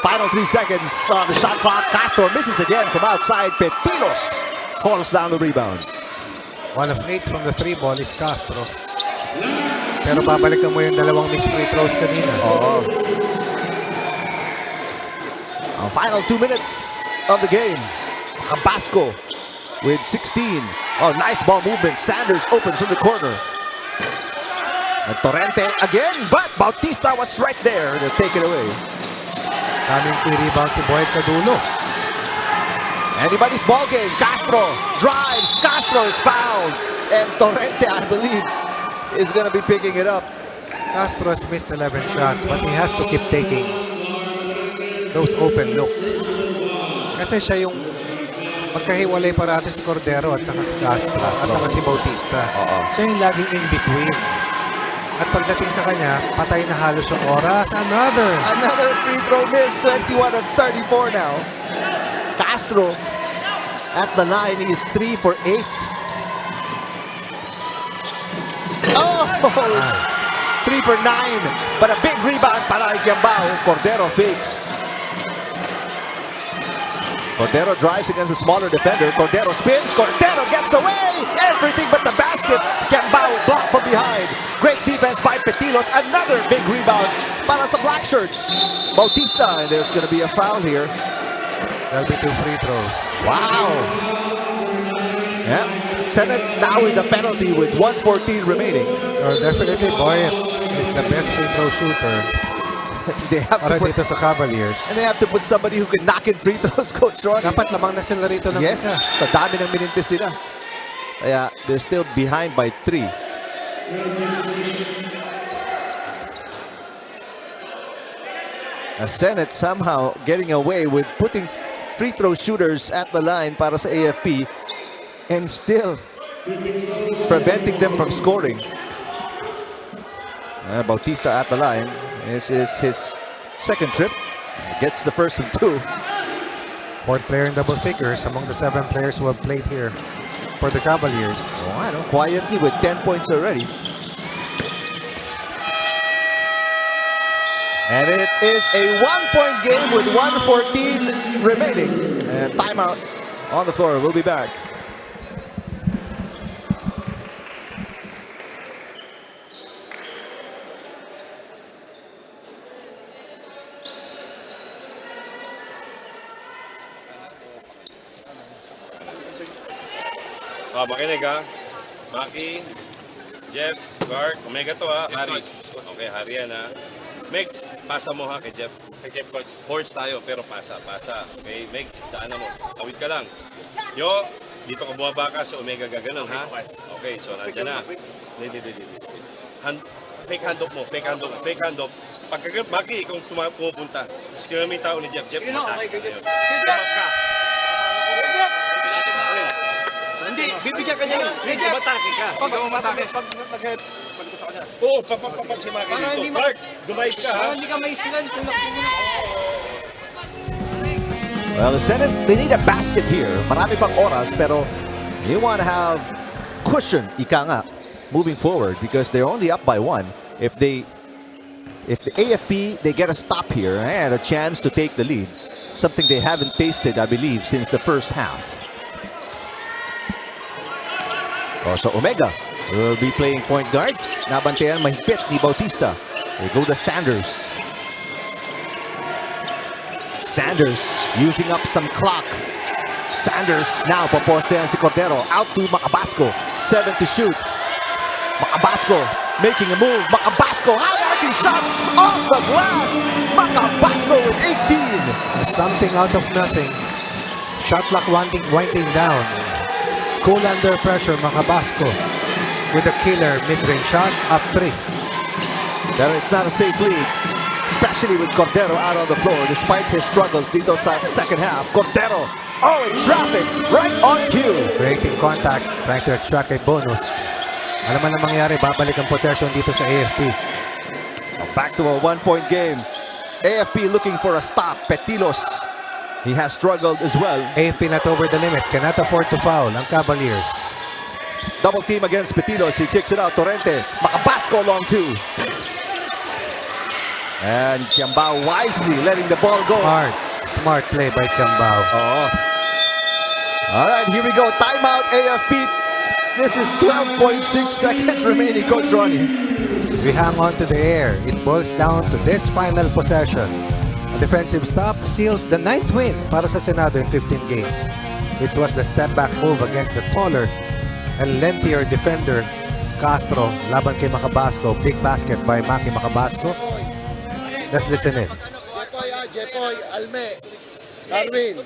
Final 3 seconds on the shot clock. Castro misses again from outside. Petilos calls down the rebound. 1 of 8 from the 3 ball is Castro. Pero babalikan mo yung dalawang missed free throws kanina. Oo. Ang final 2 minutes of the game. Makabasco with 16. Oh, nice ball movement. Sanders open from the corner. And Torrente again, but Bautista was right there to take it away. Daming key rebound si Boyd sa dulo. Anybody's ball game. Castro drives. Castro is fouled. And Torrente, I believe, is going to be picking it up. Castro has missed 11 shots but he has to keep taking those open looks. Kasi siya yung magkahiwalay parati si Cordero at saka si Castro at saka si Bautista. Siya yung laging in between. At pagdating sa kanya, patay na halos yung oras. Another free throw miss. 21 of 34 now. Castro at the line. He is 3 for 8. Oh, it's 3 for 9. But a big rebound para Iquiambao. Cordero fakes. Cordero drives against a smaller defender. Cordero spins. Cordero gets away. Everything but the basket. Iquiambao blocked from behind. Great defense by Petilos. Another big rebound para sa Black Shirts. Bautista, and there's going to be a foul here. There'll be 2 free throws. Wow. Yeah. Senate now in the penalty with 1:14 remaining. Definitely Boyd is the best free throw shooter They have para to put, dito sa Cavaliers. and they have to put somebody who can knock in free throws, Coach Ron. Dapat lamang na sila rito ng Yes, isa. sa dami ng minintis sila. Kaya they're still behind by 3. A Senate somehow getting away with putting free throw shooters at the line para sa AFP and still preventing them from scoring. Bautista at the line. This is his second trip. Gets the first of 2. 4th player in double figures among the 7 players who have played here for the Cavaliers. Oh, I know, quietly with 10 points already. And it is a 1-point game with 1:14 remaining. And timeout on the floor. We'll be back. Makinig ha. Maki, Jeff, Clark, Omega to ha. Harry. Okay, Harry yan ha. Megs, pasa mo ha kay Jeff. Kay Jeff, coach. Horse tayo, pero pasa. Okay, Megs, daanan mo. Tawid ka lang. Yo, dito ka bumaba ka sa Omega gaganon ha. Okay, so nandiyan na. Hindi. Fake handoff mo, fake handoff. Pagkagat, Maki, ikaw pumupunta. Skill mo yung tao ni Jeff. Jeff, mata. Tumap ka. Hindi, bibigyan ka niya. Medyo matake ka. Ikaw matake. Pag nag-head, pag-gusto ka niya. Oo, pag si Maki dito. Clark, dumayos ka ha. Hindi ka maistilan. Well, the Senate, they need a basket here. Marami pang oras, pero they want to have cushion, ika nga, moving forward because they're only up by 1. If the AFP, they get a stop here and a chance to take the lead. Something they haven't tasted, I believe, since the first half. Oh, so Omega will be playing point guard. Nabantayan mahigpit ni Bautista. They go to Sanders. Sanders using up some clock. Sanders now popostehan si Cordero. Out to Macabasco. 7 to shoot. Macabasco making a move. Macabasco, high-arcing shot off the glass. Macabasco with 18. Something out of nothing. Shot clock winding down. Cool under pressure, Macabasco with a killer mid-range shot, up 3. Pero it's not a safe lead, especially with Cordero out on the floor despite his struggles dito sa second half. Cordero, in traffic, right on cue. Creating contact, trying to extract a bonus. Alam mo na mangyari, babalik ang possession dito sa AFP. Back to a one-point game. AFP looking for a stop. Petilos, he has struggled as well. AFP not over the limit, cannot afford to foul ang Cavaliers. Double team against Petilos. He kicks it out. Torrente. Macabasco long 2. And Kiambao wisely letting the ball go. Smart play by Kiambao. All right, here we go. Timeout AFP. This is 12.6 seconds remaining, Coach Ronnie. We hang on to the air. It boils down to this final possession. A defensive stop seals the 9th win para sa Senado in 15 games. This was the step-back move against the taller and lengthier defender, Castro, laban kay Macabasco. Big basket by Maki Macabasco. Let's listen in. Jepoy, Alme, Darwin,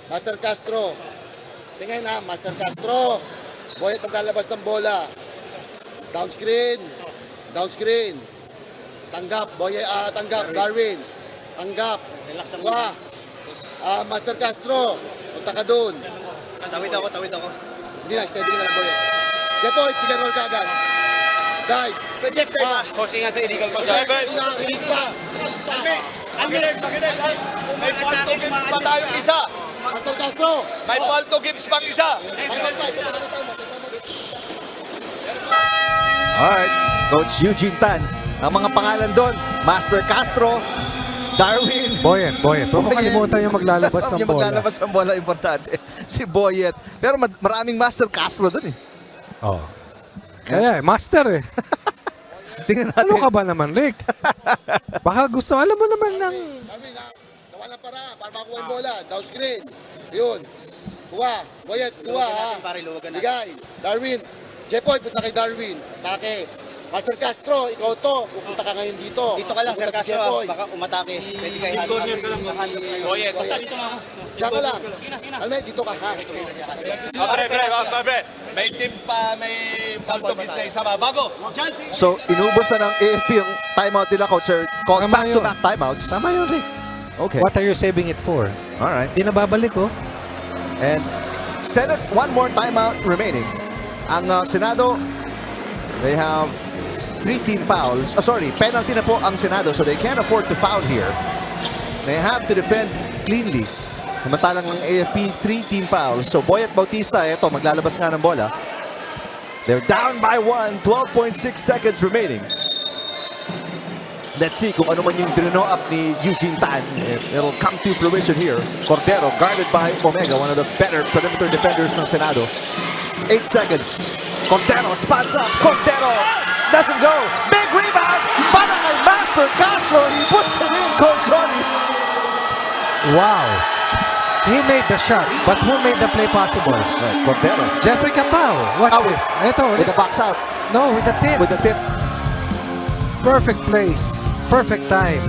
Master Castro. Tingnan na, Master Castro. Boyet maglalabas ng bola. Down screen. Tanggap, tanggap, Darwin. Tanggap. Master Castro. Punta ka doon. Tawid ako. Hindi na, steady ka na lang, Boyet. Jepoy, pick-and-roll ka agad. Dive. Project tayo. Posing nga sa illegal ko. Release pass. May Palto Gibbs pa tayo isa. Master Castro. May Palto Gibbs pang isa. Alright, Coach Eugene Tan. Ang mga pangalan doon, Master Castro, Darwin, Boyet. Huwag mo kalimutan yung maglalabas ng yung bola. maglalabas ng bola, importante. Si Boyet. Pero maraming Master Castro doon eh. Kaya master eh. Tingnan natin. Ano ka ba naman, Rick? Baka gusto, alam mo naman ng... Darwin, gawa ng para makuha yung bola. Down screen. Yun. Kuha. Boyet, kuha ha. Bigay. Darwin. Jepoy, punta kay Darwin. Atake. Master Castro, ikaw to. Pupunta ka ngayon dito. Dito ka lang, Sir Pupunta si Castro. Jepoy. Baka umatake. Pwede kayo hand-up sa'yo. Boyet, basta dito na ako. Diyan ka lang. Alme, dito ka ha. Pre. May team pa, may Palto Gibbs na isa ba? Bago. So, inubos na ng AFP yung timeout nila, Coach. Called Tama back-to-back timeouts. Tama yun, Rick. Okay. What are you saving it for? Alright. Di na babalik, oh. And Senate, one more timeout remaining. Ang Senado, they have 3 team fouls. Penalty na po ang Senado, so they can't afford to foul here. They have to defend cleanly. Samantalang ang AFP, 3 team fouls. So Boyet Bautista, eto, maglalabas nga ng bola. They're down by 1, 12.6 seconds remaining. Let's see kung ano man yung drino up ni Eugene Tan. It'll come to fruition here. Cordero guarded by Omega, one of the better perimeter defenders ng Senado. 8 seconds. Cordero spots up. Cordero doesn't go. Big rebound. Para kay Master Castro. He puts it in, Coach Ronnie. Wow. He made the shot, but who made the play possible? Right, Cordero. Jeffrey Capao. What this? Ito, With the box out. no, with the tip. With the tip. Perfect place, perfect time,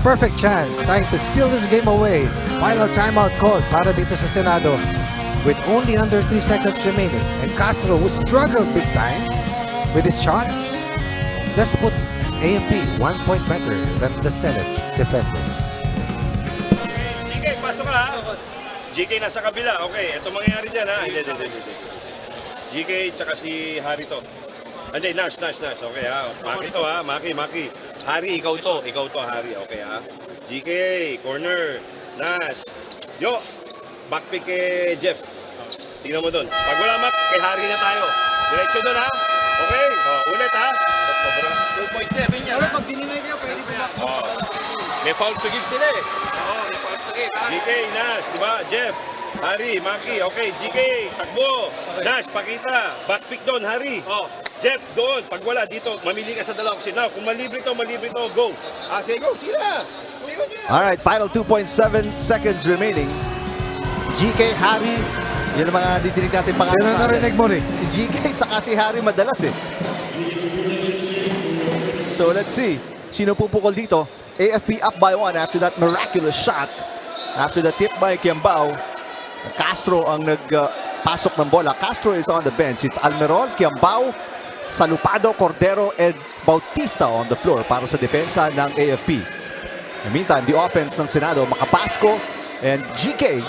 perfect chance, trying to steal this game away. Final timeout call para dito sa Senado with only under 3 seconds remaining. And Castro, who struggled big time with his shots, just puts AFP 1 point better than the Senate defenders. GK, pasok ka ha. GK nasa kabila. Okay, ito mangyayari dyan ha. Hindi. GK tsaka si Harry to. Hindi, Nash. Okay ha. Maki to ha. Maki. Harry, ikaw to, Harry. Okay ha. GK, corner. Nash. Yo, backpick kay Jeff. Tingnan mo doon. Pag wala Mac, kay Harry na tayo. Diretso doon ha. Okay, ulit ha. 2.7 niya. Pag dininay kayo, pwede ba? May foul to give sila eh. Oo, may false to give. GK, Nash, di ba? Jeff, Harry, Maki. Okay, GK, takbo. Nash, pakita. Backpick doon, Harry. Jeff, doon. Pag wala dito, mamili ka sa dalawang sinaw. Kung malibre to, go. Sige, go, sila. Alright, final 2.7 seconds remaining. GK, Harry. Yun ang mga didinig natin pangalan Sino sa atin. narinig mo rin? Si GK at saka si Harry madalas eh. So let's see. Sino pupukol dito? AFP up by 1 after that miraculous shot. After the tip by Quiambao. Castro ang nagpasok ng bola. Castro is on the bench. It's Almerol, Quiambao, Salupado, Cordero, and Bautista on the floor para sa depensa ng AFP. In the meantime, the offense ng Senado, Macapasco and GK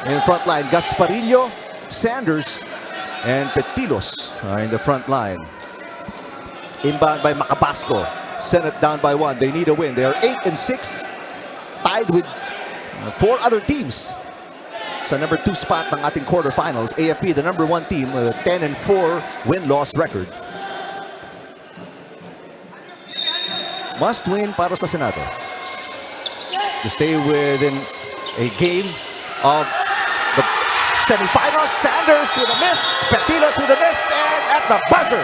in front line. Gasparillo, Sanders, and Petilos are in the front line. Inbound by Macapasco. Senate down by 1. They need a win. They are 8-6, tied with 4 other teams sa number 2 spot ng ating quarterfinals. AFP, the number 1 team, with a 10-4 win-loss record. Must win para sa Senado to stay within a game of the semifinals. Sanders with a miss, Petilos with a miss, and at the buzzer,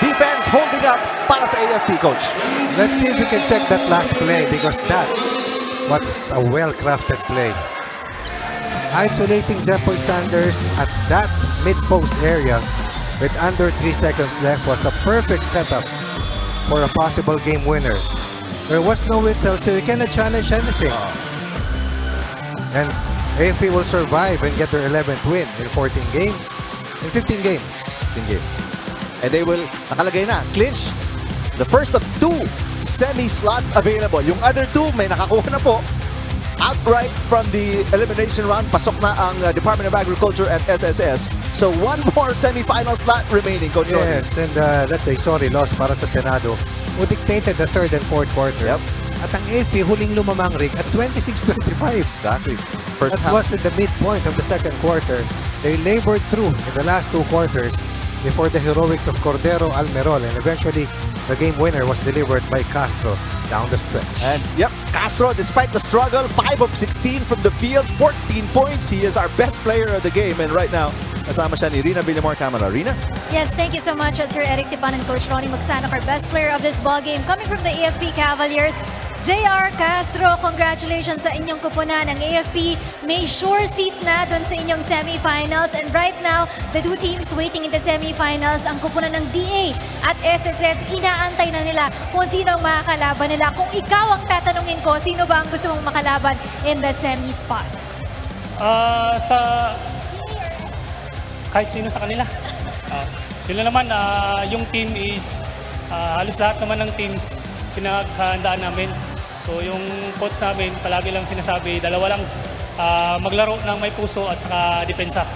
defense holding up para sa AFP, coach. Let's see if we can check that last play because that was a well-crafted play. Isolating Jeffoy Sanders at that mid-post area with under 3 seconds left was a perfect setup for a possible game winner. There was no whistle, so you cannot challenge anything. And AFP will survive and get their 11th win in 14 games, in 15 games. And they will, nakalagay na, clinch the first of 2 semi-slots available. Yung other 2, may nakakuha na po. Outright from the elimination round, pasok na ang Department of Agriculture at SSS. So 1 more semi-final slot remaining, Coach Ronnie. Yes, and that's a sorry loss para sa Senado, who dictated the 3rd and 4th quarters. Yep. At ang AFP huling lumamang rig at 26-25. Exactly. First That half. was in the midpoint of the 2nd quarter. They labored through in the last 2 quarters before the heroics of Cordero, Almerol, and eventually the game winner was delivered by Castro down the stretch. And yep, Castro, despite the struggle, 5 of 16 from the field, 14 points. He is our best player of the game. And right now, kasama siya ni Rina Villamor Camara. Rina? Yes, thank you so much, Sir Eric Tipan and Coach Ronnie Magsanak, our best player of this ball game. Coming from the AFP Cavaliers, JR Castro, congratulations sa inyong kupunan. Ang AFP may sure seat na doon sa inyong semifinals. And right now, the 2 teams waiting in the semifinals, ang kupunan ng DA at SSS, inaantay na nila kung sino ang makakalaban nila. Kung ikaw ang tatanungin ko, sino ba ang gusto mong makalaban in the semi-spot? Kahit sino sa kanila. Yun lang naman, yung team is, halos lahat naman ng teams pinaghandaan namin. So yung coach namin, palagi lang sinasabi, dalawa lang, maglaro ng may puso at saka depensa.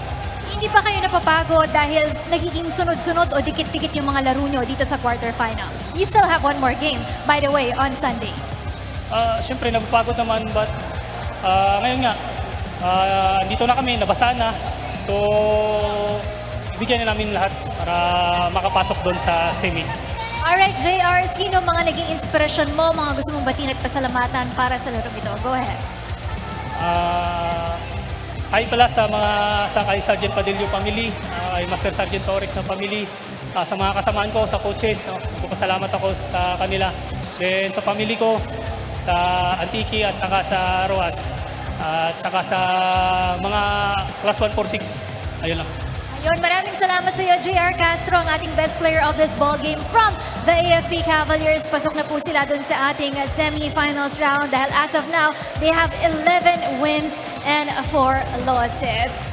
Hindi pa kayo napapagod dahil nagiging sunod-sunod o dikit-dikit yung mga laro nyo dito sa quarterfinals? You still have 1 more game, by the way, on Sunday. Siyempre, napapagod naman, but ngayon nga, dito na kami, nabasa na. So, ibigyan na namin lahat para makapasok doon sa semis. Alright, JR, sino mga naging inspirasyon mo, mga gusto mong batiin at pasalamatan para sa laro ito? Go ahead. Hi pala sa kay Sergeant Padillo family, kay Master Sergeant Torres na family, sa mga kasamaan ko, sa coaches, magpapasalamat ako sa kanila. Then sa family ko, sa Antique at saka sa Roas, At saka sa mga class 146. Ayun lang. Ayun, maraming salamat sa iyo, JR Castro, ang ating best player of this ball game from the AFP Cavaliers. Pasok na po sila dun sa ating semi-finals round dahil as of now, they have 11 wins and 4 losses.